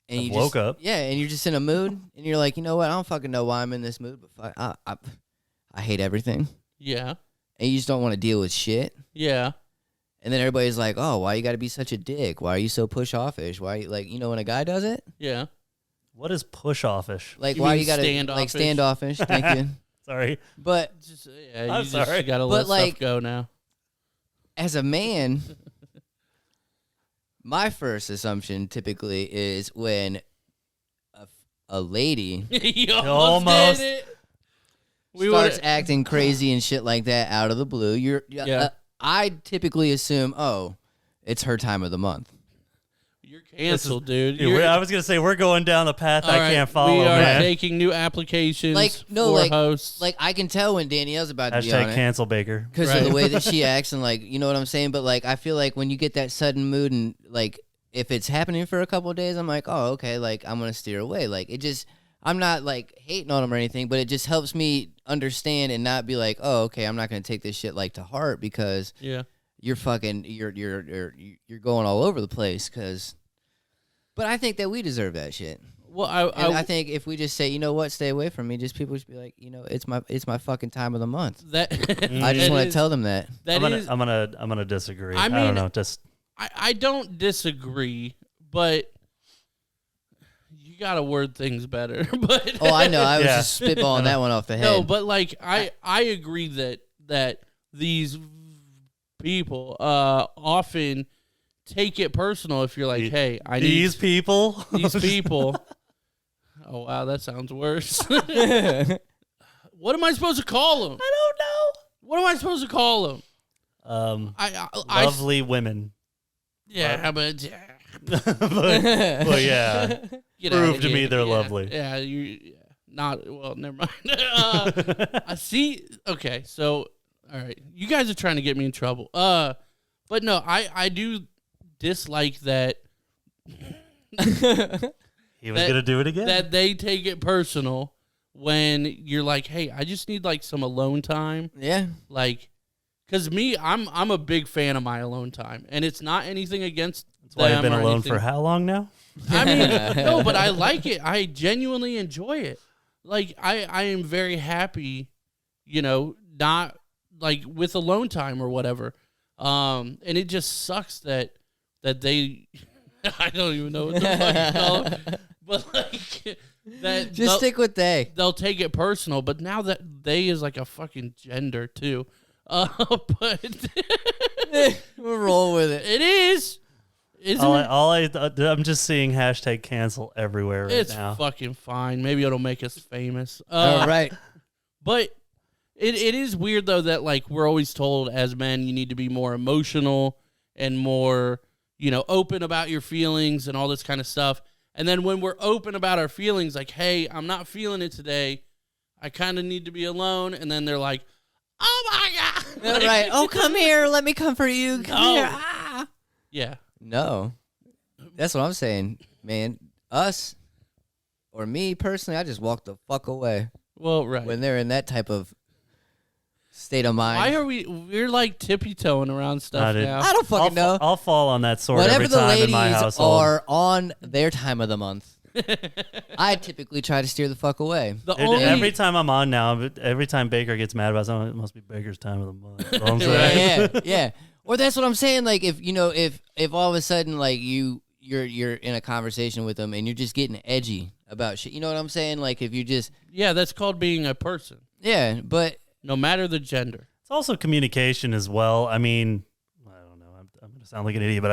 and I've you woke up. Yeah, and you're just in a mood and you're like, you know what? I don't fucking know why I'm in this mood, but I hate everything. Yeah. And you just don't want to deal with shit. Yeah. And then everybody's like, "Oh, why you got to be such a dick? Why are you so push offish? Why when a guy does it? Yeah. What is push offish? Like You why mean you got to like standoffish? Thank you. You Sorry. But I'm just sorry. gotta But, let like- stuff go now. as a man, my first assumption typically is when a lady You Almost. did it. We starts would. acting crazy and shit like that out of the blue, Yeah. I typically assume, oh, it's her time of the month. You're canceled, dude. Dude, You're, I was gonna say we're going down the path all I right, can't follow, We are man. taking new applications for hosts. Like I can tell when Danielle's about to be on Hashtag it cancel Baker. because Right. of the way that she acts and you know what I'm saying. But I feel like when you get that sudden mood and if it's happening for a couple of days, I'm like, oh, okay, I'm gonna steer away. I'm not hating on him or anything, but it just helps me understand and not be like, oh, okay, I'm not gonna take this shit to heart because Yeah. you're fucking you're going all over the place. But I think that we deserve that shit. Well, And I think if we just say, you know what, stay away from me, just people just be like, it's my fucking time of the month. that I just that want to is- tell them that. that is- I'm gonna disagree. I I mean- don't know. Just I don't disagree, but you gotta word things better. But Oh, I know. I was Yeah. just spitballing that one off the head. no, but I agree that these people often take it personal if you're like, hey, I need these people. these people. Oh wow, that sounds worse. What am I supposed to call them? I don't know. What am I supposed to call them? Lovely women. Yeah, but Well, yeah. get Prove outta to me here. they're Yeah, lovely. Yeah, not well. Never mind. I see. Okay, so all right, you guys are trying to get me in trouble. But no, I do dislike that He was gonna do it again. that they take it personal when you're like, hey, I just need some alone time. Yeah. Because I'm a big fan of my alone time, and it's not anything against That's why them I've been or alone anything. for how long now? I mean, no, but I like it. I genuinely enjoy it. I am very happy, not with alone time or whatever. And it just sucks that they, I don't even know what the fuck you call them, but that Just stick with they. they'll take it personal. But now that they is a fucking gender too. But We'll roll with it. it is. Isn't I'm just seeing hashtag cancel everywhere right it's now. fucking fine. Maybe it'll make us famous. All right. But it is weird though that like we're always told as men you need to be more emotional and more, open about your feelings and all this kind of stuff. And then when we're open about our feelings, like, hey, I'm not feeling it today. I kind of need to be alone. And then they're like, oh my God. Like, Right. Oh, come here. Let me comfort you. Come No. here. Ah. Yeah. No. That's what I'm saying, man. Us or me personally, I just walk the fuck away Well, right. when they're in that type of state of mind. Why are we're like tippy-toeing around stuff Dude. now. I don't fucking know. I'll fall on that sword Whenever every the time in my ladies household. are on their time of the month, I typically try to steer the fuck away. The Dude, only every time I'm on now, but every time Baker gets mad about something, it must be Baker's time of the month. You know what I'm saying? Yeah. Or that's what I'm saying. Like if all of a sudden like you're in a conversation with them and you're just getting edgy about shit. You know what I'm saying? Like if you just that's called being a person, but no matter the gender. It's also communication as well. I mean, I don't know. I'm going to sound like an idiot, but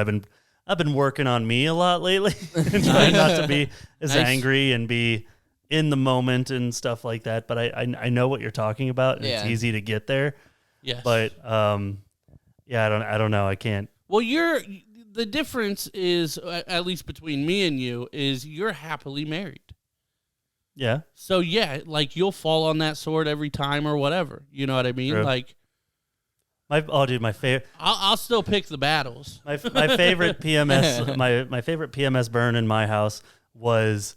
I've been working on me a lot lately, and trying not to be as Nice. angry and be in the moment and stuff like that. But I know what you're talking about, and it's Yeah. easy to get there. Yes. But yeah, I don't know. I can't. Well, the difference is, at least between me and you, is you're happily married. Yeah, So yeah, like you'll fall on that sword every time or whatever. You know what I mean? True. Like my favorite. I'll still pick the battles. My favorite PMS my favorite PMS burn in my house was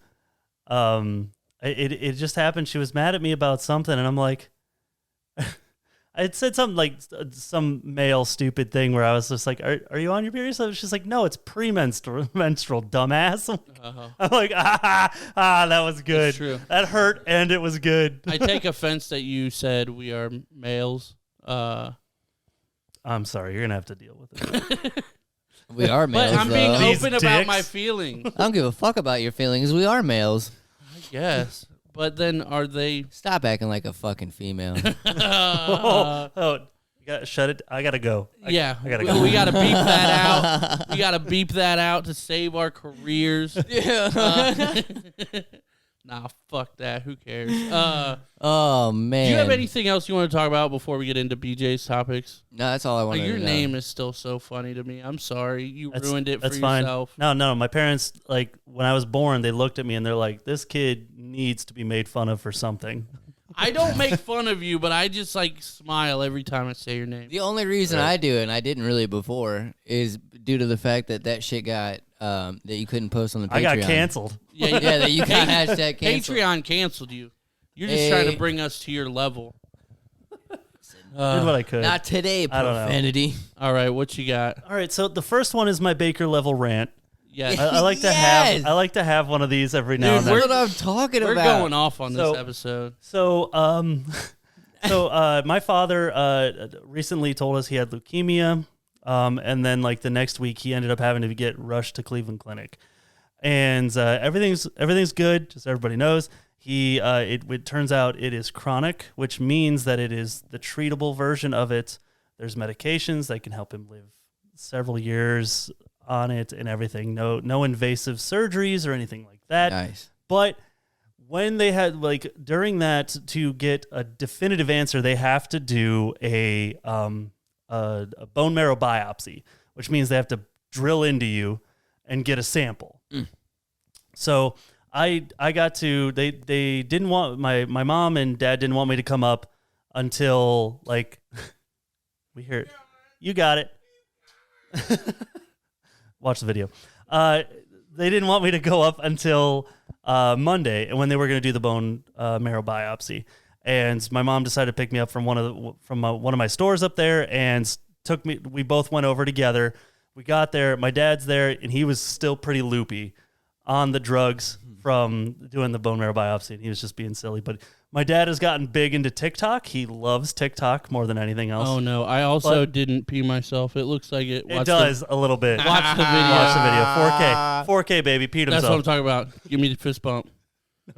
it just happened. She was mad at me about something, and I'm like, I had said something like some male stupid thing where I was just like, are you on your period? So she's like, no, it's menstrual, dumbass. I'm like, that was good. That's true. That hurt, and it was good. I take offense that you said we are males. I'm sorry, you're gonna have to deal with it. we are males. But I'm being though. These open about my dicks. feelings. I don't give a fuck about your feelings. We are males. I guess. But then are they? Stop acting like a fucking female. Oh, you got shut it. I gotta go. I gotta go. We gotta beep that out. We gotta beep that out to save our careers. Nah, fuck that. Who cares? Oh man. Do you have anything else you want to talk about before we get into BJ's topics? No, that's all I want to Your know. name is still so funny to me. I'm sorry. You ruined it for That's fine. yourself. No. My parents, like, when I was born, they looked at me and they're like, this kid needs to be made fun of for something. I don't make fun of you, but I just like smile every time I say your name. The only reason I do it, and I didn't really before, is due to the fact that shit got that you couldn't post on the Patreon. I got canceled. Yeah, Yeah, that you got hashtag canceled. Patreon canceled you. You're just trying to bring us to your level. Did what I could. Not today, I don't know. profanity. All right, what you got? All right, so the first one is my Baker level rant. Yes. I like to Yes. have. I like to have one of these every now and That's then. what I'm talking We're about. going off on So- this episode. So, my father recently told us he had leukemia, and then like the next week he ended up having to get rushed to Cleveland Clinic, and everything's good. Just so everybody knows, it turns out it is chronic, which means that it is the treatable version of it. There's medications that can help him live several years on it and everything. No invasive surgeries or anything like that. Nice. But when they had during that, to get a definitive answer, they have to do a bone marrow biopsy, which means they have to drill into you and get a sample. So I got to they didn't want my mom and dad didn't want me to come up until we hear it. You got it. Watch the video. They didn't want me to go up until Monday, and when they were going to do the bone marrow biopsy. And my mom decided to pick me up from one of my stores up there, and took me. We both went over together. We got there. My dad's there, and he was still pretty loopy on the drugs from doing the bone marrow biopsy, and he was just being silly. But my dad has gotten big into TikTok. He loves TikTok more than anything else. Oh no, I also didn't pee myself. It looks like it. It does a little bit. Watch the video. Watch the video. 4K, baby. Peed That's what I'm himself. talking about. Give me the fist bump.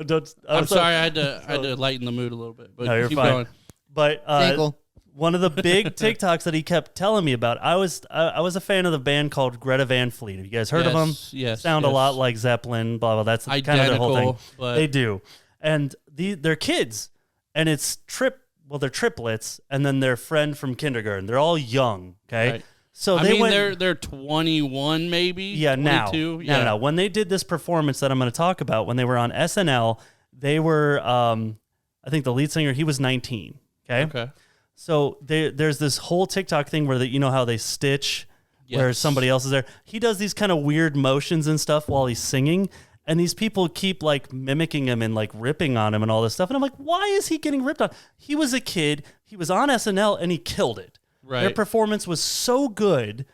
Don't, I'm sorry, I had to lighten the mood a little bit. But No, you're keep fine. going. But Tinkle. one of the big TikToks that he kept telling me about. I was a fan of the band called Greta Van Fleet. Have you guys heard of them? Yes. Sound a lot like Zeppelin. Blah blah. That's kind of their whole thing. But They do, and they're kids, and it's they're triplets, and then their friend from kindergarten. They're all young. Okay. Right. So they're 21 maybe. Yeah, now. 22. No. When they did this performance that I'm going to talk about, when they were on SNL, they were, I think the lead singer, he was 19. Okay. So there's this whole TikTok thing where you know how they stitch where somebody else is there. He does these kind of weird motions and stuff while he's singing. And these people keep like mimicking him and like ripping on him and all this stuff. And I'm like, why is he getting ripped on? He was a kid. He was on SNL and he killed it. Right. Their performance was so good.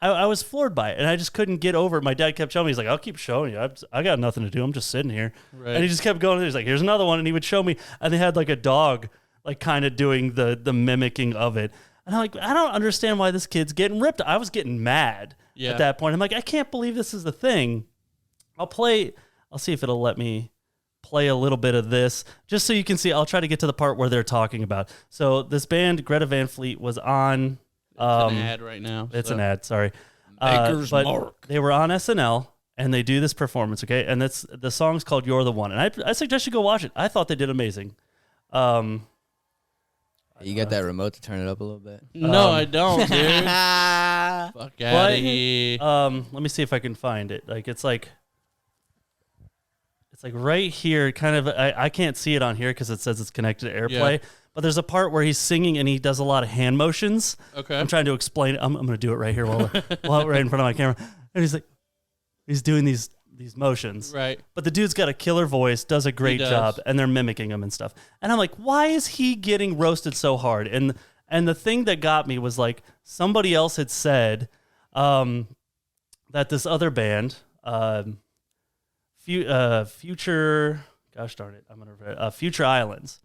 I was floored by it, and I just couldn't get over it. My dad kept telling me, he's like, I'll keep showing you. I got nothing to do. I'm just sitting here. Right. And he just kept going. He's like, here's another one. And he would show me. And they had like a dog, like kind of doing the mimicking of it. And I'm like, I don't understand why this kid's getting ripped. I was getting mad at that point. I'm like, I can't believe this is the thing. I'll see if it'll let me play a little bit of this just so you can see. I'll try to get to the part where they're talking about. So this band, Greta Van Fleet, was on. It's an ad right now. It's an ad, sorry. Maker's but Mark. They were on SNL and they do this performance, okay? And the song's called "You're the One," and I suggest you go watch it. I thought they did amazing. You got that remote to turn it up a little bit? No, I don't, dude. Fuck out of here. Let me see if I can find it. Like it's like right here, kind of. I can't see it on here because it says it's connected to AirPlay. Yeah. But there's a part where he's singing and he does a lot of hand motions. Okay. I'm trying to explain it. I'm going to do it right here while right in front of my camera. And he's doing these motions. Right. But the dude's got a killer voice, does a great job, and they're mimicking him and stuff. And I'm like, why is he getting roasted so hard? And the thing that got me was like somebody else had said that this other band, Future, gosh darn it, Future Islands.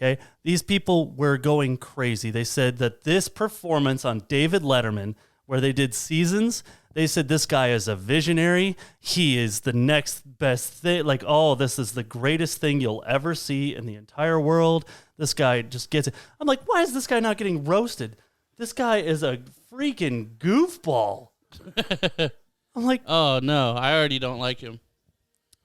Okay, these people were going crazy. They said that this performance on David Letterman, where they did Seasons, they said this guy is a visionary. He is the next best thing. Like, oh, this is the greatest thing you'll ever see in the entire world. This guy just gets it. I'm like, why is this guy not getting roasted? This guy is a freaking goofball. I'm like, oh no, I already don't like him.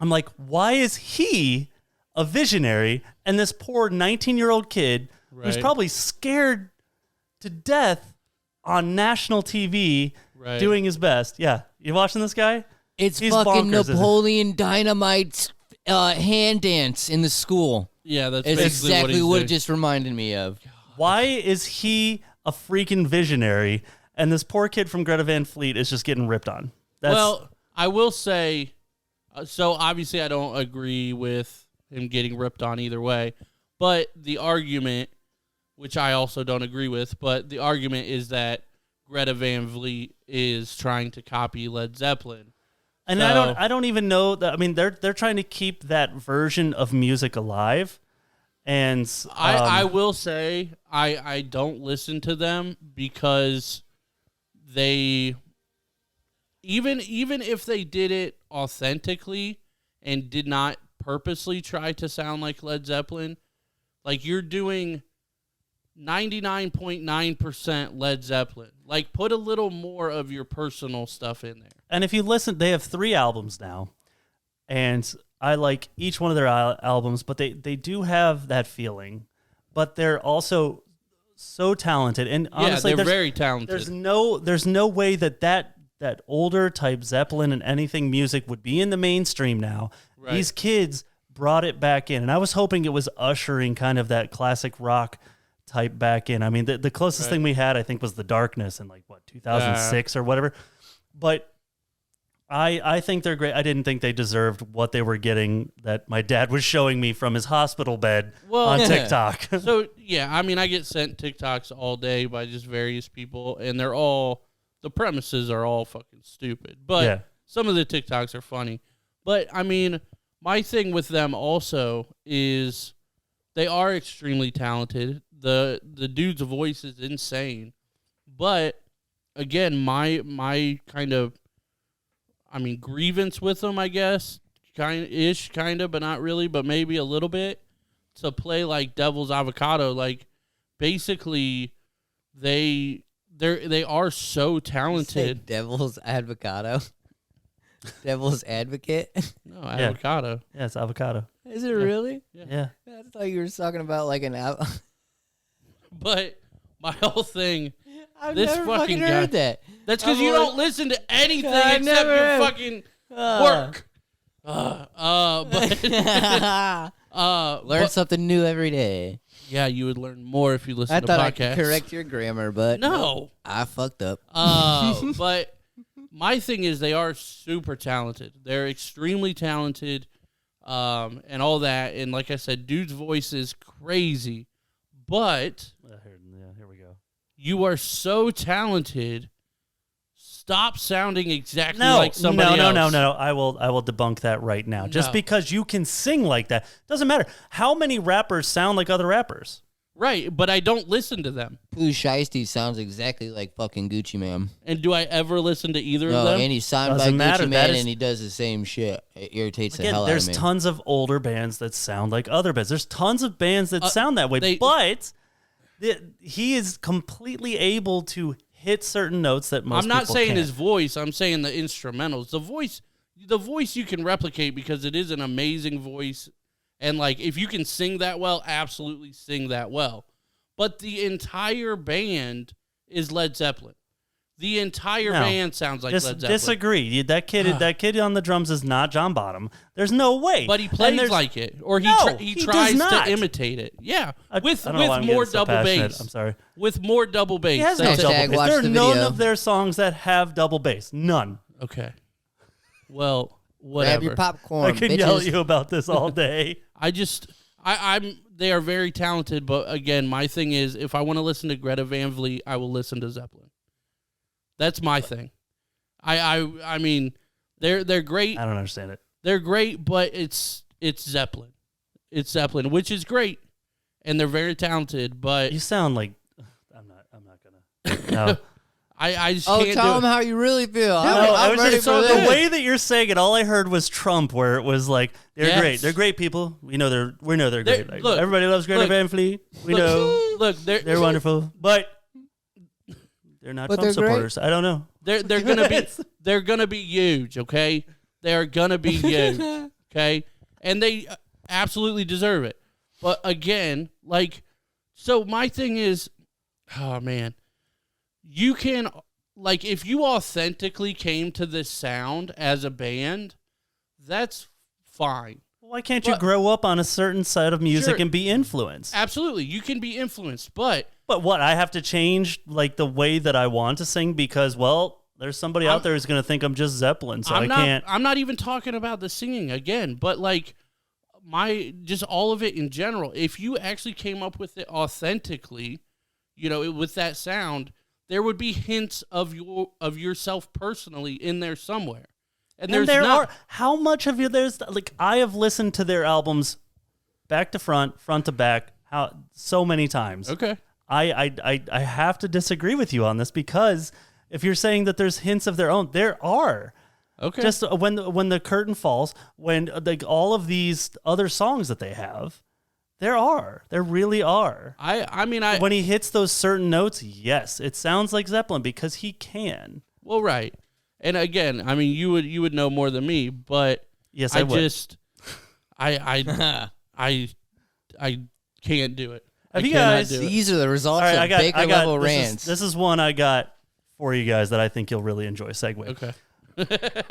I'm like, why is he a visionary and this poor 19-year-old kid who's probably scared to death on national TV doing his best? Yeah. You watching this guy? He's fucking bonkers, Napoleon Dynamite's hand dance in the school. Yeah, that's It's basically exactly what what he's it just reminded me of. Why is he a freaking visionary and this poor kid from Greta Van Fleet is just getting ripped on? Well, I will say, so obviously I don't agree with him getting ripped on either way, but the argument, which I also don't agree with, but the argument is that Greta Van Fleet is trying to copy Led Zeppelin. And so, I don't even know that. I mean, they're trying to keep that version of music alive. And I will say I don't listen to them because they even if they did it authentically and did not purposely try to sound like Led Zeppelin, like you're doing 99.9% Led Zeppelin. Like put a little more of your personal stuff in there. And if you listen, they have 3 albums now. And I like each one of their albums, but they do have that feeling. But they're also so talented. And honestly, they're very talented. There's no way that older type Zeppelin and anything music would be in the mainstream now. Right. These kids brought it back in. And I was hoping it was ushering kind of that classic rock type back in. I mean, the closest thing we had, I think, was The Darkness in 2006 or whatever. But I think they're great. I didn't think they deserved what they were getting that my dad was showing me from his hospital bed on TikTok. So, yeah, I mean, I get sent TikToks all day by just various people, and the premises are all fucking stupid. But some of the TikToks are funny. But, I mean, my thing with them also is they are extremely talented. The dude's voice is insane. But, again, my kind of, I mean, grievance with them, I guess, kind of, but not really, but maybe a little bit, to play like Devil's Avocado. Like, basically, they are so Say talented. Devil's Avocado. Devil's Advocate. No, Avocado. Yeah, it's Avocado. Is it really? Yeah. I thought you were talking about like an apple. But my whole thing. I've This never fucking guy- heard that. That's because I've you always- don't listen to anything I've except never your heard- fucking work. But Learn but- something new every day. yeah, you would learn more if you listen I to thought I podcasts. could correct your grammar, but No. I fucked up. But my thing is they are super talented. They're extremely talented, and all that. And like I said, dude's voice is crazy. But Here we go. you are so talented. Stop sounding exactly No, like somebody no, else. no, no, no. I will debunk that right now. Just No. because you can sing like that doesn't matter. How many rappers sound like other rappers? Right, but I don't listen to them. Pooh Shiesty sounds exactly like fucking Gucci Man. And do I ever listen to either No, of them? and he's signed by Doesn't matter. Gucci That Man, is- and he does the same shit. It irritates the Again, hell out there's of me. tons of older bands that sound like other bands. There's tons of bands that sound that way, they- but he is completely able to hit certain notes that most I'm not people saying can't. his voice. I'm saying the instrumentals. The voice you can replicate because it is an amazing voice. And, like, if you can sing that well, absolutely sing that well. But the entire band is Led Zeppelin. The entire No. band sounds like Led Zeppelin. Disagree. That kid on the drums is not John Bottom. There's no way. But he And plays there's- like it. Or he, No, he he tries does not. to imitate it. Yeah. With I don't know why I'm more getting so double passionate. bass. I'm sorry. With more double bass. He has no That's it. double Hashtag bass. watch There are the none video. of their songs that have double bass. None. Okay. Well, Grab whatever. your popcorn, I can bitches. yell at you about this all day. They are very talented, but again, my thing is, if I want to listen to Greta Van Vliet, I will listen to Zeppelin. That's my thing. I mean, they're great. I don't understand it. They're great, but it's Zeppelin. It's Zeppelin, which is great, and they're very talented. But You sound like I'm not gonna. No. I just Oh, can't tell do him it. how you really feel. No, I'm I was ready just for the this. way that you're saying it. All I heard was Trump, where it was like they're Yes. great. They're great people. We know they're They're- great. Like, look, everybody loves Greta look, Van Fleet. We know Look, they're wonderful, but they're not But Trump they're great. supporters. I don't know. they're gonna be huge. Okay, they are gonna be huge. Okay, and they absolutely deserve it. But again, like, so my thing is, oh man, you can, like, if you authentically came to this sound as a band, that's fine. Why can't you But- grow up on a certain side of music Sure. and be influenced? Absolutely, you can be influenced, but But what, I have to change like the way that I want to sing because, well, there's somebody out there who's going to think I'm just Zeppelin, so I can't. I'm not even talking about the singing again, but like just all of it in general. If you actually came up with it authentically, with that sound, there would be hints of yourself personally in there somewhere. And there's there not. are how much of you there's like I have listened to their albums back to front to back so many times. Okay. I have to disagree with you on this because if you're saying that there's hints of their own, there are. Okay. Just when the curtain falls, when like all of these other songs that they have, there really are. I mean When he hits those certain notes, yes, it sounds like Zeppelin because he can. well, right. And again, I mean, you would know more than me, but Yes, I would. just I can't do it. Have I you cannot guys- do it. These are the results All right, of I got Baker level this rants. this is one I got for you guys that I think you'll really enjoy. Segue. Okay.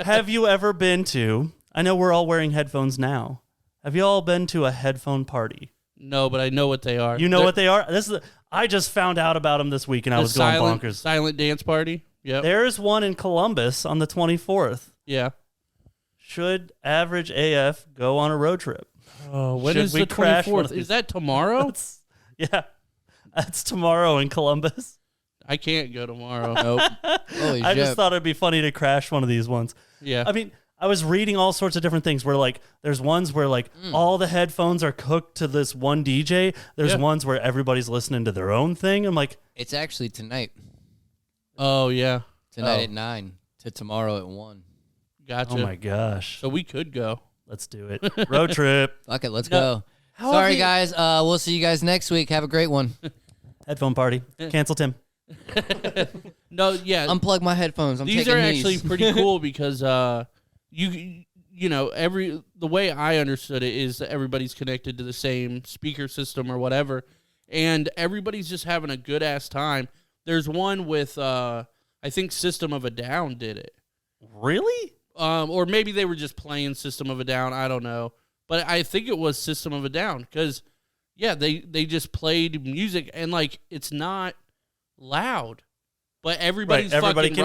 Have you ever been to? I know we're all wearing headphones now. Have you all been to a headphone party? No, but I know what they are. You know They're- what they are? I just found out about them this week and I the was going bonkers. silent dance party. Yep. There's one in Columbus on the 24th. Yeah. Should Average AF go on a road trip? Oh, when Should is we the crash one 24th? of Is that tomorrow? That's tomorrow in Columbus. I can't go tomorrow. Nope. Holy I shit. just thought it'd be funny to crash one of these ones. Yeah. I mean, I was reading all sorts of different things where like there's ones where like all the headphones are hooked to this one DJ. There's Yeah. ones where everybody's listening to their own thing. I'm like, It's actually tonight. Oh, yeah. Tonight Oh. at 9 to tomorrow at 1. Gotcha. oh my gosh. So we could go. Let's do it. Road trip. Fuck it, let's No. go. How Sorry, have you- guys. We'll see you guys next week. Have a great one. Headphone party. Cancel Tim. No, yeah. Unplug my headphones. I'm These taking are actually pretty cool because you know, the way I understood it is that everybody's connected to the same speaker system or whatever, and everybody's just having a good ass time. There's one with I think System of a Down did it. Really? Or maybe they were just playing System of a Down. I don't know, but I think it was System of a Down because yeah, they just played music and like it's not loud. But everybody can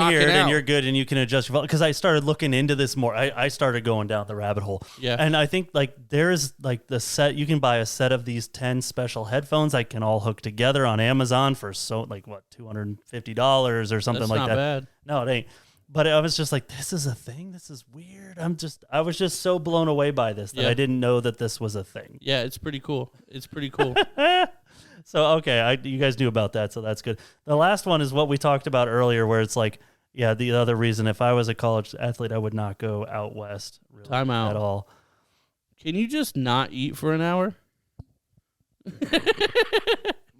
hear it, out. and you're good, and you can adjust your volume. Because I started looking into this more. I started going down the rabbit hole. Yeah. And I think like there's like the set. You can buy a set of these 10 special headphones. I can all hook together on Amazon for $250 or something That's like not that. bad. No, it ain't. But I was just like, this is a thing. This is weird. I was just so blown away by this that Yeah. I didn't know that this was a thing. Yeah, it's pretty cool. It's pretty cool. So, okay, you guys knew about that, so that's good. The last one is what we talked about earlier, where it's like, yeah, the other reason, if I was a college athlete, I would not go out west really Time out. at all. Can you just not eat for an hour?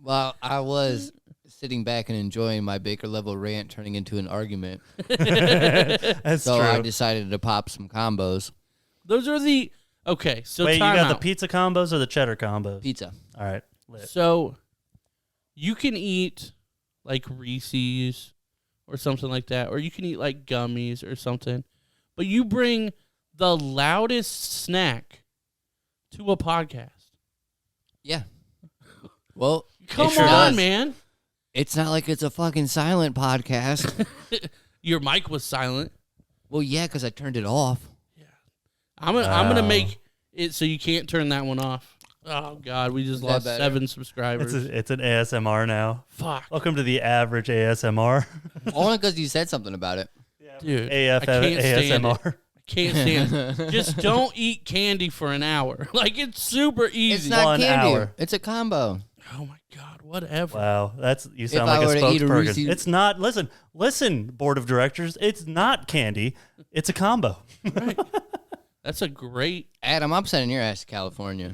Well, I was sitting back and enjoying my Baker level rant turning into an argument. That's So true. I decided to pop some combos. Those are the okay. So Wait, you time got out. the pizza combos or the cheddar combos? Pizza. All right. Lit. So you can eat like Reese's or something like that, or you can eat like gummies or something. But you bring the loudest snack to a podcast. Yeah. Well, Come sure on, does. man. it's not like it's a fucking silent podcast. Your mic was silent. Well, yeah, because I turned it off. I'm gonna Wow. make it so you can't turn that one off. Oh God, we just that lost better? 7 subscribers. It's an ASMR now. Fuck, Welcome to the average ASMR. Only because you said something about it. dude. AF I can't stand it. ASMR. Can't stand it. Just don't eat candy for an hour. Like it's super easy. It's not 1 candy. hour. It's a combo. Oh my God, whatever. Wow, you sound I like were a to eat a spokesperson. Reese's- It's not. Listen, board of directors. It's not candy. It's a combo. That's a great. Adam, I'm sending your ass to California.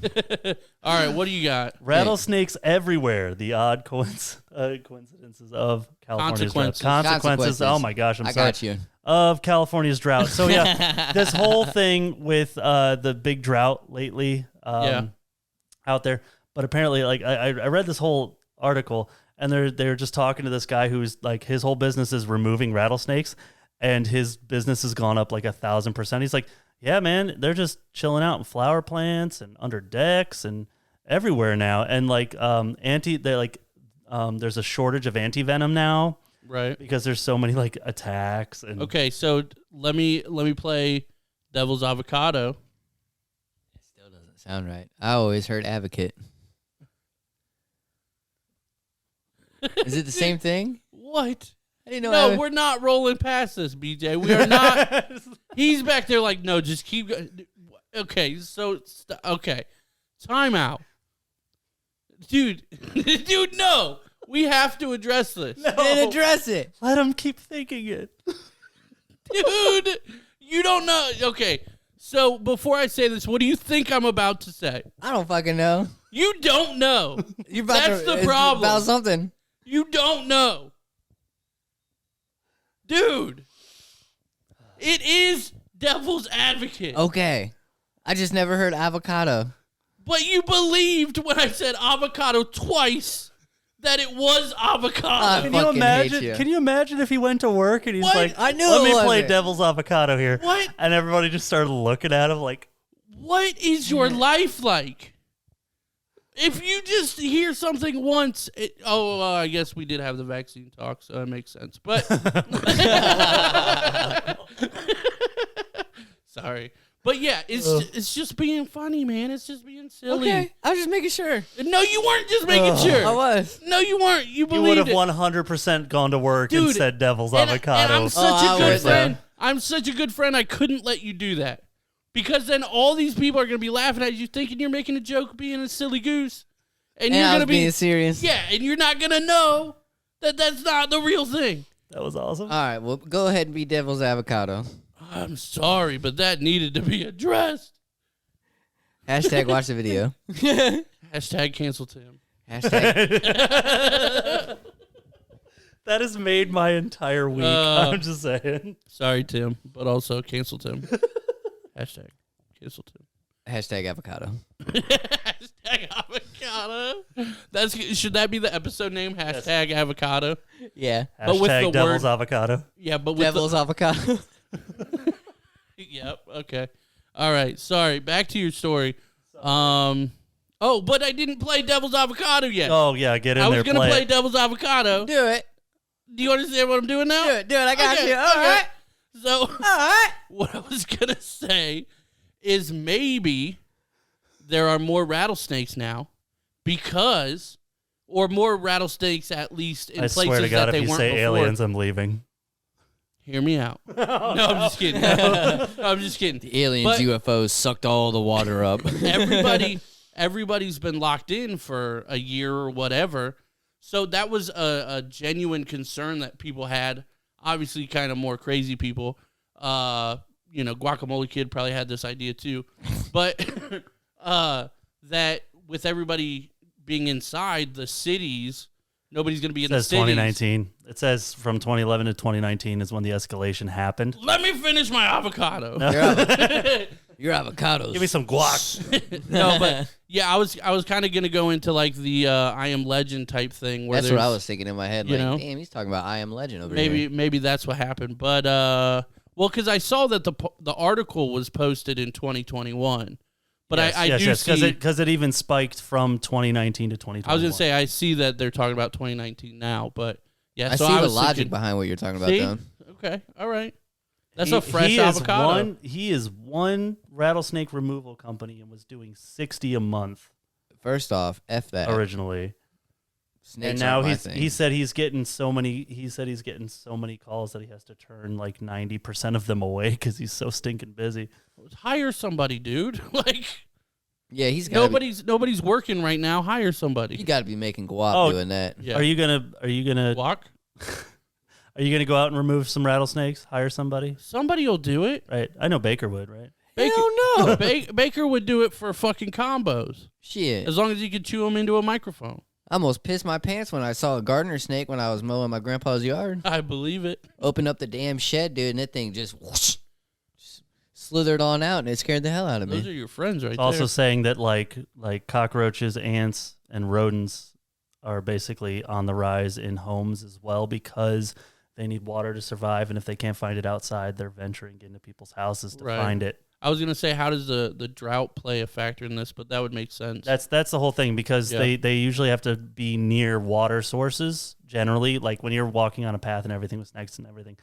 All right, what do you got? Rattlesnakes everywhere. The odd coincidences of California's Consequences. drought. Consequences. Oh my gosh, I'm I sorry. got you. Of California's drought. So yeah, this whole thing with the big drought lately out there. But apparently, like I read this whole article, and they're just talking to this guy who's like his whole business is removing rattlesnakes, and his business has gone up like 1,000%. He's like, yeah, man, they're just chilling out in flower plants and under decks and everywhere now. And like there's a shortage of anti-venom now Right. because there's so many like attacks and Okay, so let me play Devil's Avocado. Still doesn't sound right. I always heard advocate. Is it the same thing? What? I didn't know. No, we're not rolling past this, BJ. We are not. He's back there like, no, just keep going. Okay, so, okay. Time out. Dude, no. We have to address this. didn't address it. let him keep thinking it. Dude, you don't know. Okay, so before I say this, what do you think I'm about to say? I don't fucking know. You don't know. You're about That's to, the it's problem. About something. You don't know. Dude, it is Devil's Advocate. Okay. I just never heard avocado. But you believed when I said avocado twice that it was avocado. Can you fucking imagine? hate you. Can you imagine if he went to work and he's What? like, I knew let it me play wasn't. devil's avocado here. What? And everybody just started looking at him like, What is your life like? If you just hear something once, I guess we did have the vaccine talk, so that makes sense. But sorry, but yeah, it's just being funny, man. It's just being silly. Okay. I was just making sure. No, you weren't just making sure. I was. No, you weren't. You you would believed have it. 100% gone to work and Dude, said devil's And avocado. I'm such I a good would, friend. I'm such a good friend. I couldn't let you do that because then all these people are gonna be laughing at you, thinking you're making a joke, being a silly goose, and And you're I gonna was be being serious. yeah, and you're not gonna know that that's not the real thing. That was awesome. All right. Well, go ahead and be devil's avocado. I'm sorry, but that needed to be addressed. Hashtag watch the video. Hashtag cancel Tim. Hashtag. That has made my entire week. I'm just saying. Sorry, Tim, but also cancel Tim. Hashtag cancel Tim. Hashtag avocado. Hashtag avocado. Should that be the episode name? Hashtag avocado. Yeah. But with Hashtag the devil's word- avocado. Yeah, but with Devil's avocado. Yep. Okay. All right. Sorry. Back to your story. Oh, but I didn't play Devil's Avocado yet. Oh, yeah, get in I there, was gonna play it. Devil's Avocado. Do it. Do you understand what I'm doing now? Do it. I got Okay, you. All right. So, All right. what I was gonna say is maybe there are more rattlesnakes now or more rattlesnakes at least in I places swear to God, that they if you weren't say before. aliens, I'm leaving. Hear me out. No, I'm just kidding. No, I'm just kidding. The aliens, But- UFOs sucked all the water up. Everybody's been locked in for a year or whatever. So that was a genuine concern that people had. Obviously, kind of more crazy people. Guacamole Kid probably had this idea too. But that with everybody being inside the cities, nobody's going to be in It the says cities. 2019. It says from 2011 to 2019 is when the escalation happened. Let me finish my avocado. Your avocados. Give me some guac. No, but yeah, I was kind of gonna go into like the I Am Legend type thing. Where That's what I there's- was thinking in my head. you Like, know? damn, he's talking about I Am Legend over here. Maybe that's what happened. But well, because I saw that the article was posted in 2021. But I do see because it even spiked from 2019 to 2021. I was gonna say I see that they're talking about 2019 now. But yeah, I so see I the was logic thinking, behind what you're talking about, See? though. Okay, all right. That's a fresh he avocado. He is one rattlesnake removal company and was doing 60 a month First off, F that. originally. Snakes And now aren't my he thing. said he's getting so many. He said he's getting so many calls that he has to turn like 90% of them away because he's so stinking busy. Hire somebody, dude. Like Yeah, he's got nobody's working right now. Hire somebody. You got to be making guap Oh, doing that. Yeah. Are you gonna Walk? Are you gonna go out and remove some rattlesnakes? Hire somebody? Somebody will do it. Right. I know Baker would. Right. Baker, Hell no. Baker would do it for fucking combos, Shit. as long as you could chew them into a microphone. I almost pissed my pants when I saw a gardener snake when I was mowing my grandpa's yard. I believe it. Opened up the damn shed, dude, and that thing just whoosh, slithered on out, and it scared the hell out of Those me. are your friends, right It's also there. saying that like cockroaches, ants, and rodents are basically on the rise in homes as well because they need water to survive, and if they can't find it outside, they're venturing into people's houses to Right. find it. I was gonna say, how does the drought play a factor in this? But that would make sense. That's the whole thing because Yeah. they usually have to be near water sources generally. Like when you're walking on a path and everything with snakes and everything,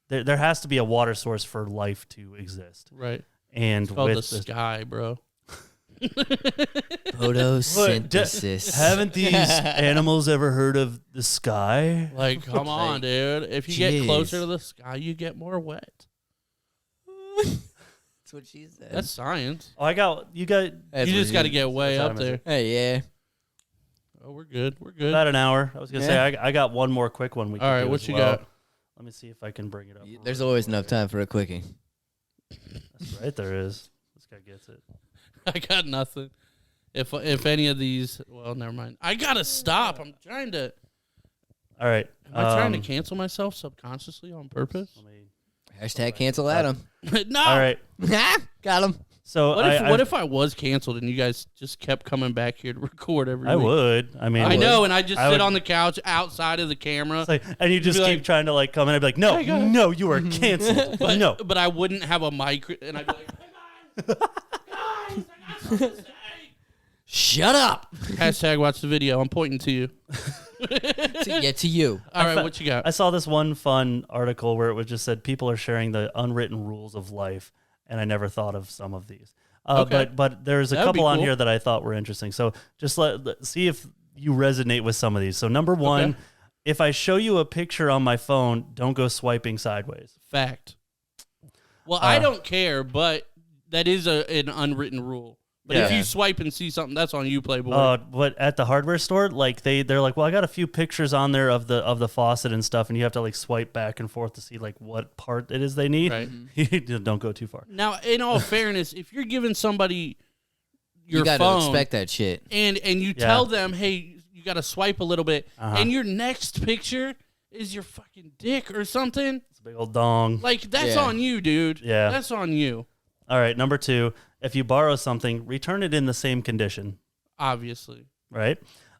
there has to be a water source for life to exist. right. And It's called the with this, sky, bro. Photosynthesis. haven't these animals ever heard of the sky? Like, come on, Like, dude. If you get jeez. closer to the sky, you get more wet. That's what she said. That's science. Oh, you got You just got to get way what up time is there. it? Hey, yeah. Oh, we're good. We're good. About an hour. I was gonna say I got one more quick one. We All can right, do what as you well. got? Let me see if I can bring it up. There's always enough time for a quickie. That's right, there is. This guy gets it. I got nothing. If any of these, well, never mind. I gotta stop. I'm trying to. All right. Am I trying to cancel myself subconsciously on purpose? let me- Hashtag cancel Adam. No. All right. Got him. So What if I was canceled and you guys just kept coming back here to record every I week? would. I mean, I know, and I just I sit would- on the couch outside of the camera. It's like, and you just be keep like, trying to like come in. I'd be like, no, Hey, guys. no, you are canceled. But, no. but I wouldn't have a mic, and I'd be like, hey guys, I got something to say. Shut up. Hashtag watch the video. I'm pointing to you. To you. All right, what you got? I saw this one fun article where it was just said people are sharing the unwritten rules of life, and I never thought of some of these. Okay. But there's a That'd be couple on cool. here that I thought were interesting. So just see if you resonate with some of these. So number one, Okay. if I show you a picture on my phone, don't go swiping sideways. Fact. Well, I don't care, but that is an unwritten rule. But if Yeah. you swipe and see something, that's on you, Playboy. But at the hardware store, like they're like, well, I got a few pictures on there of the faucet and stuff, and you have to like swipe back and forth to see like what part it is they need. Right. Don't go too far. Now, in all fairness, if you're giving somebody your You got to phone expect that shit. and you Yeah. tell them, hey, you got to swipe a little bit, Uh-huh. and your next picture is your fucking dick or something. It's a big old dong. Like, that's Yeah. on you, dude. Yeah. That's on you, All right, number 2, if you borrow something, return it in the same condition, obviously. right?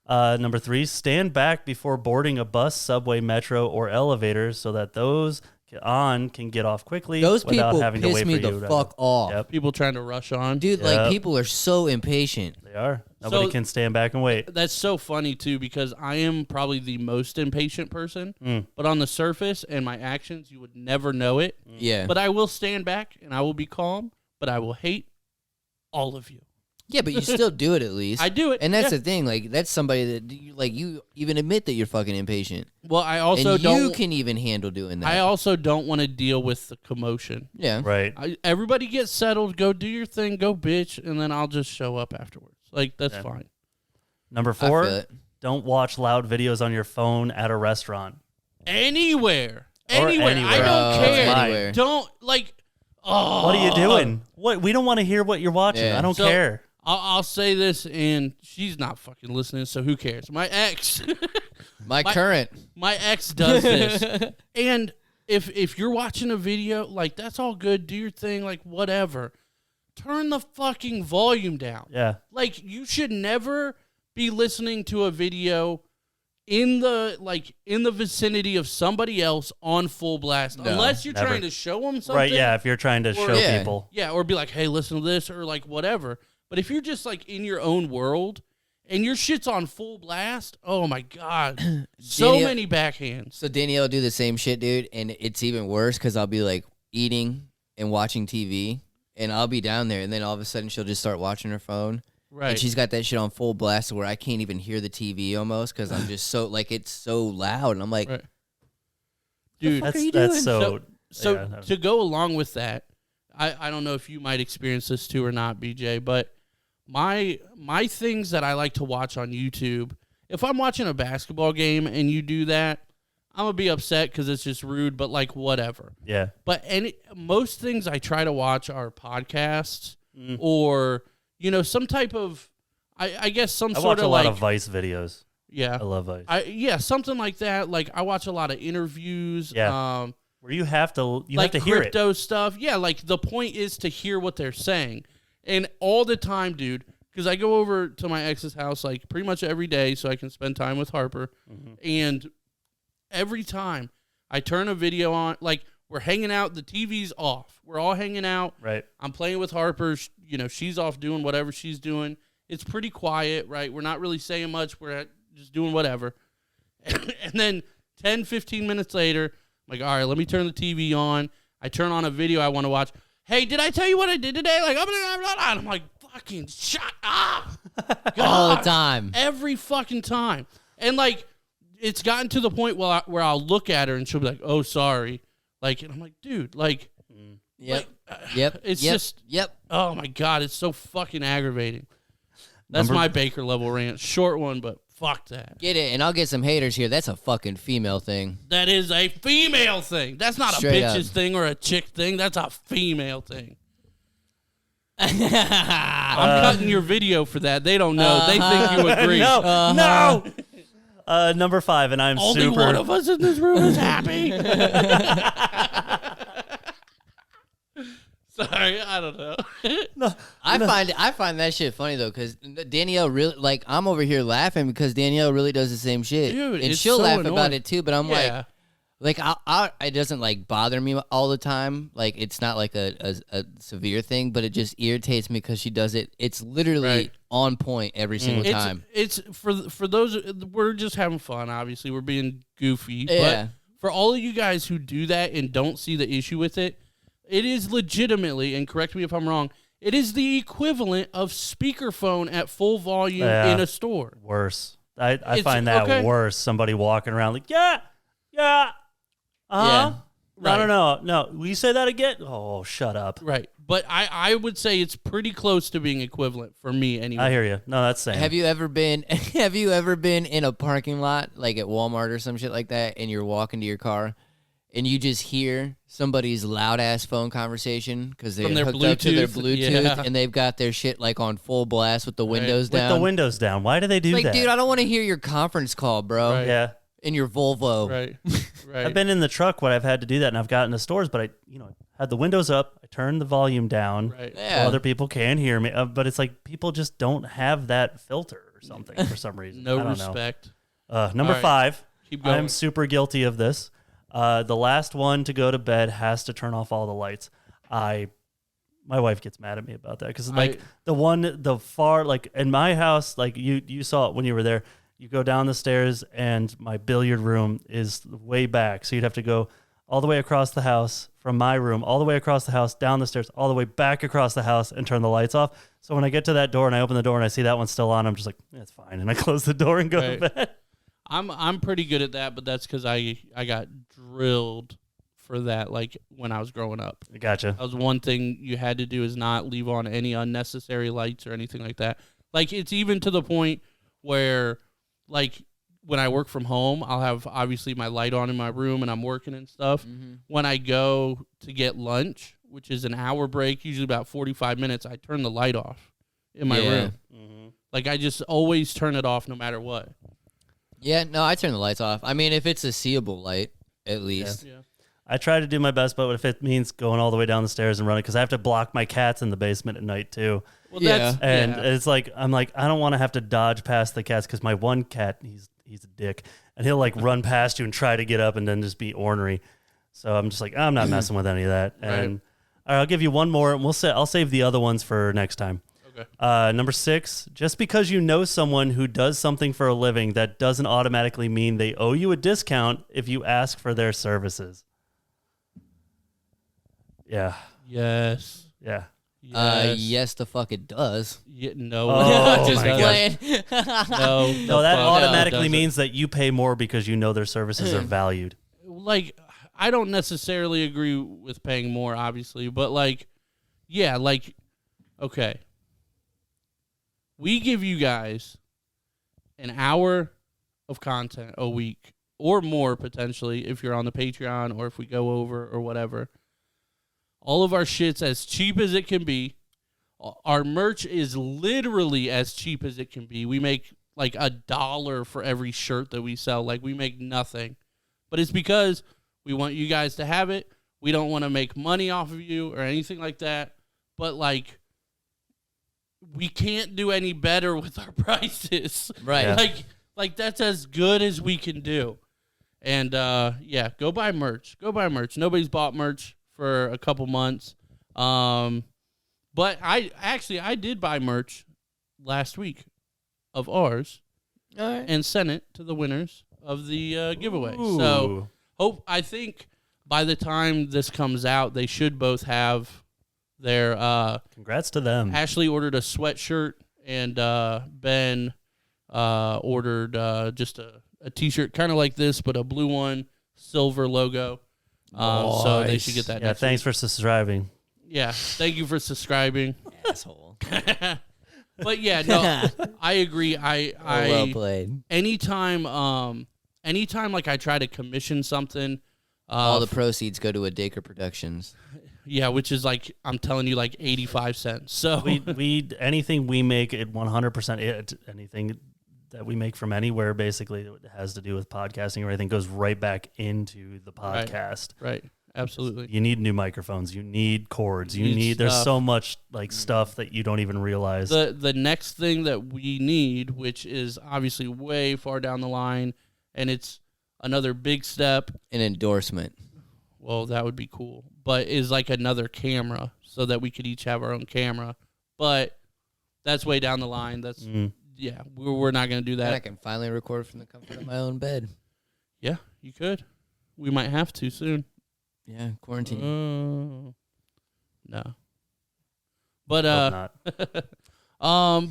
Number 3, stand back before boarding a bus, subway, metro, or elevator so that those can get off quickly Those without people having to piss wait me for you. the fuck off. Yep, People trying to rush on. Dude, Yep. like, people are so impatient. they are. Nobody can stand back and wait. That's so funny, too, because I am probably the most impatient person. Mm. But on the surface and my actions, you would never know it. Yeah. But I will stand back and I will be calm, but I will hate all of you. Yeah, but you still do it at least. I do it. And that's yeah. the thing. Like, that's somebody that, you even admit that you're fucking impatient. Well, I also and don't. you can even handle doing that. I also don't want to deal with the commotion. yeah. Right. Everybody get settled, go do your thing, go bitch, and then I'll just show up afterwards. Like, that's Yeah. fine. Number I 4, feel it. don't watch loud videos on your phone at a restaurant. Anywhere. Or Anywhere. I anywhere. don't Bro, care. anywhere. Don't, like, oh. What are you doing? What? We don't want to hear what you're watching. Yeah. I don't So- care. I'll say this, and she's not fucking listening, so who cares? My ex. My current. My ex does this. And if you're watching a video, like, that's all good. Do your thing, like, whatever. Turn the fucking volume down. Yeah. Like, you should never be listening to a video in the vicinity of somebody else on full blast. No, unless you're never. trying to show them something. Right. Yeah. If you're trying to Or- show Yeah. people. Yeah, or be like, hey, listen to this, or like whatever. But if you're just like in your own world and your shit's on full blast, oh my God. So Danielle- many backhands. So Danielle will do the same shit, dude, and it's even worse because I'll be like eating and watching TV, and I'll be down there, and then all of a sudden she'll just start watching her phone, Right. and she's got that shit on full blast where I can't even hear the TV almost because I'm just so like it's so loud, and I'm like, Right. Dude, fuck are you That's doing? so yeah, to go along with that, I don't know if you might experience this too or not, BJ, but my things that I like to watch on YouTube, if I'm watching a basketball game and you do that, I'm gonna be upset because it's just rude, but like whatever. Yeah. But most things I try to watch are podcasts Mm. or some type of I guess some I sort watch a of lot like of Vice videos. yeah I love Vice. something like that. Like I watch a lot of interviews. Yeah. Where you have to Like have to hear it. crypto stuff. Yeah, like the point is to hear what they're saying. And all the time, dude, because I go over to my ex's house like pretty much every day so I can spend time with Harper. Mm-hmm. And every time I turn a video on, like we're hanging out, the TV's off. We're all hanging out. Right. I'm playing with Harper. She's off doing whatever she's doing. It's pretty quiet, right? We're not really saying much. We're just doing whatever. And then 10, 15 minutes later, I'm like, all right, let me turn the TV on. I turn on a video I want to watch. Hey, did I tell you what I did today? Like, I'm like, fucking shut up. all the God. time. Every fucking time. And, like, it's gotten to the point where I'll look at her and she'll be like, oh, sorry. Like, and I'm like, dude, like, Yep. like, Yep. it's yep. just, Yep. oh, my God, it's so fucking aggravating. That's Number- my Baker level rant. Short one, but fuck that. Get it, and I'll get some haters here. That's a fucking female thing. That is a female thing. That's not Straight a bitch's up. thing or a chick thing. That's a female thing. I'm cutting your video for that. They don't know. They think you agree. No. No. Number 5, and I'm Only super. one of us in this room is happy. Sorry, I don't know. I find that shit funny though, because Danielle really like I'm over here laughing because Danielle really does the same shit, Dude, and it's she'll so laugh annoying. about it too. But I'm Yeah. like it doesn't like bother me all the time. Like it's not like a severe thing, but it just irritates me because she does it. It's literally Right. on point every single time. It's for those. We're just having fun. Obviously, we're being goofy. Yeah. But for all of you guys who do that and don't see the issue with it, it is legitimately, and correct me if I'm wrong, it is the equivalent of speakerphone at full volume Yeah. in a store. Worse. I It's- find that okay. worse. Somebody walking around like, yeah. Uh-huh. Right. No. Will you say that again? Oh, shut up. Right. But I would say it's pretty close to being equivalent for me anyway. I hear you. No, that's same. Have you ever been in a parking lot like at Walmart or some shit like that, and you're walking to your car, and you just hear somebody's loud ass phone conversation because they're From their hooked up to their Bluetooth, Bluetooth yeah. and they've got their shit like on full blast with the windows With down. the windows down. Why do they do like, that? dude, I don't want to hear your conference call, bro. Right. Yeah. in your Volvo. Right. Right. I've been in the truck when I've had to do that, and I've gotten to stores, but I had the windows up. I turned the volume down. Right. Yeah. So other people can hear me, but it's like people just don't have that filter or something for some reason. No I don't respect. know. Number All right. 5. Keep going. I'm super guilty of this. The last one to go to bed has to turn off all the lights. My wife gets mad at me about that because the far in my house, like you saw it when you were there. You go down the stairs and my billiard room is way back, so you'd have to go all the way across the house from my room, all the way across the house, down the stairs, all the way back across the house and turn the lights off. So when I get to that door and I open the door and I see that one's still on, I'm just like, it's fine, and I close the door and go to bed. I'm pretty good at that, but that's because I got drilled for that, like when I was growing up. Gotcha. That was one thing you had to do, is not leave on any unnecessary lights or anything like that. Like, it's even to the point where, like, when I work from home, I'll have obviously my light on in my room and I'm working and stuff. Mm-hmm. When I go to get lunch, which is an hour break, usually about 45 minutes, I turn the light off in my room. Mm-hmm. Like, I just always turn it off no matter what. Yeah, no, I turn the lights off. I mean, if it's a seeable light, at least. Yeah. I try to do my best, but if it means going all the way down the stairs and running, because I have to block my cats in the basement at night too. Well, Yeah. And it's like, I'm like, I don't want to have to dodge past the cats because my one cat, he's a dick, and he'll like run past you and try to get up and then just be ornery. So I'm just like, I'm not messing with any of that. Right. And all right, I'll give you one more, and I'll save the other ones for next time. Okay. Number 6, just because you know someone who does something for a living, that doesn't automatically mean they owe you a discount if you ask for their services. Yeah. Yes. Yeah. Yes, the fuck it does. Yeah, no. Oh, Just my playing. No, that fuck automatically doesn't. means that you pay more because you know their services are valued. Like, I don't necessarily agree with paying more, obviously, but like, yeah, like, okay. We give you guys an hour of content a week or more, potentially, if you're on the Patreon or if we go over or whatever. All of our shit's as cheap as it can be. Our merch is literally as cheap as it can be. We make like $1 for every shirt that we sell. Like, we make nothing. But it's because we want you guys to have it. We don't want to make money off of you or anything like that. But, like, we can't do any better with our prices. Right. Yeah. Like that's as good as we can do. And, yeah, go buy merch. Go buy merch. Nobody's bought merch for a couple months. But I did buy merch last week of ours All right. and sent it to the winners of the giveaway. Ooh. So I think by the time this comes out, they should both have their Congrats to them. Ashley ordered a sweatshirt and Ben ordered just a t-shirt kind of like this, but a blue one, silver logo. So they should get that. Yeah, next thanks week. for subscribing. Yeah, thank you for subscribing. Asshole. But yeah, no, I agree. Well played. Anytime like I try to commission something, All the proceeds go to a Dacre Productions. yeah, which is like I'm telling you, like 85 cents. So we anything we make it 100%. Anything that we make from anywhere basically that has to do with podcasting or anything goes right back into the podcast. right, absolutely. You need new microphones. You need cords. You Need need. There's stuff. so much like stuff that you don't even realize. The next thing that we need, which is obviously way far down the line, and it's another big step. An endorsement. Well, that would be cool, but is like another camera so that we could each have our own camera. But that's way down the line. That's yeah, we're not gonna do And I that. can finally record from the comfort of my own bed. Yeah, you could. We might have to soon. Yeah, quarantine. No. But Hope not.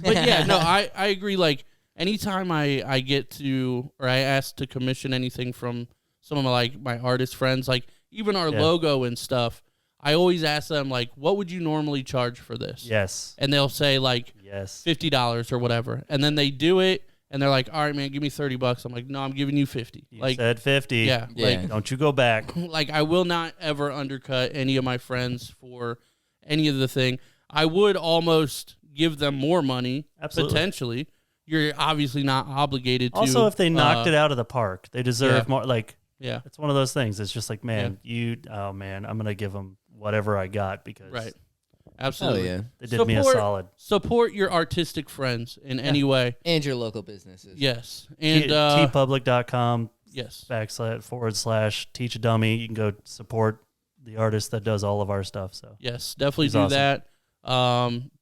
but yeah, no, I agree. Like anytime I get to or I ask to commission anything from some of my artist friends, like even our logo and stuff, I always ask them like, what would you normally charge for this? Yes. And they'll say like Yes. $50 or whatever, and then they do it, and they're like, all right, man, give me $30. I'm like, no, I'm giving you 50. You Like, said 50. yeah, Yeah. Don't you go back. like I will not ever undercut any of my friends for any of the thing. I would almost give them more money Absolutely. potentially you're obviously not obligated to. Also, if they knocked it out of the park, they deserve more. Like, yeah, it's one of those things. It's just like, man, I'm gonna give them whatever I got because right, absolutely, yeah. they did me a solid. Support your artistic friends in any way, And your local businesses. yes, and tpublic.com yes, / teach a dummy. You can go support the artist that does all of our stuff. So yes, definitely He's do awesome. that.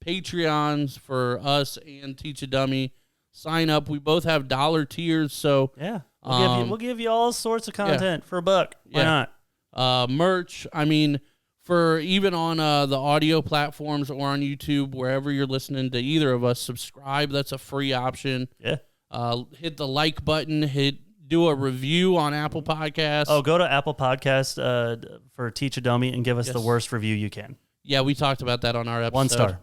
Patreons for us and Teach a Dummy. Sign up. We both have dollar tiers, so yeah, we'll give you all sorts of content for $1. Why not? Merch. I mean, for even on the audio platforms or on YouTube, wherever you're listening to either of us, subscribe. That's a free option. Yeah. Hit the like button. Do a review on Apple Podcasts. Oh, go to Apple Podcast for Teach a Dummy and give us the Yes. worst review you can. Yeah, we talked about that on our episode. 1 star.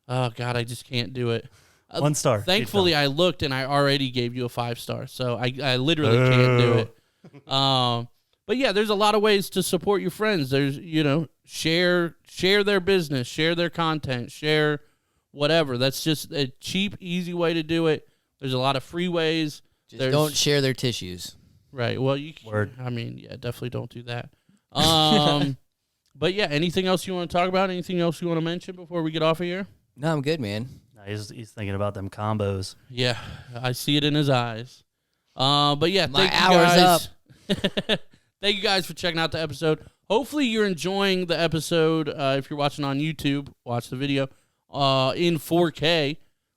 Oh God, I just can't do it. 1 star. Thankfully, I looked and I already gave you a 5-star, so I literally can't do it. But yeah, there's a lot of ways to support your friends. There's share their business, share their content, share whatever. That's just a cheap, easy way to do it. There's a lot of free ways. Just don't share their tissues. Right. Well, you. Word. I mean, yeah, definitely don't do that. But yeah, anything else you want to talk about? Anything else you want to mention before we get off of here? No, I'm good, man. Nah, he's thinking about them combos. Yeah, I see it in his eyes. But yeah, My thank you hour's guys. Thank you guys for checking out the episode. Hopefully you're enjoying the episode. If you're watching on YouTube, watch the video in 4K.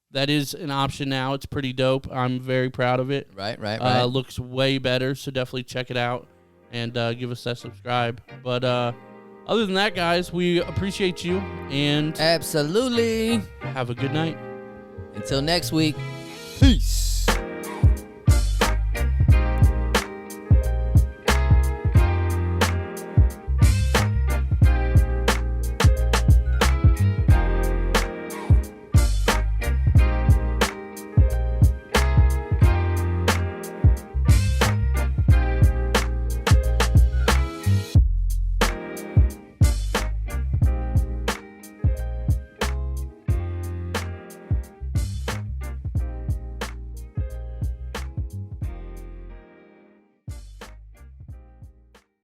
That is an option now. It's pretty dope. I'm very proud of it. Right. Looks way better, so definitely check it out and give us that subscribe. But other than that, guys, we appreciate you and Absolutely. have a good night. Until next week. Peace.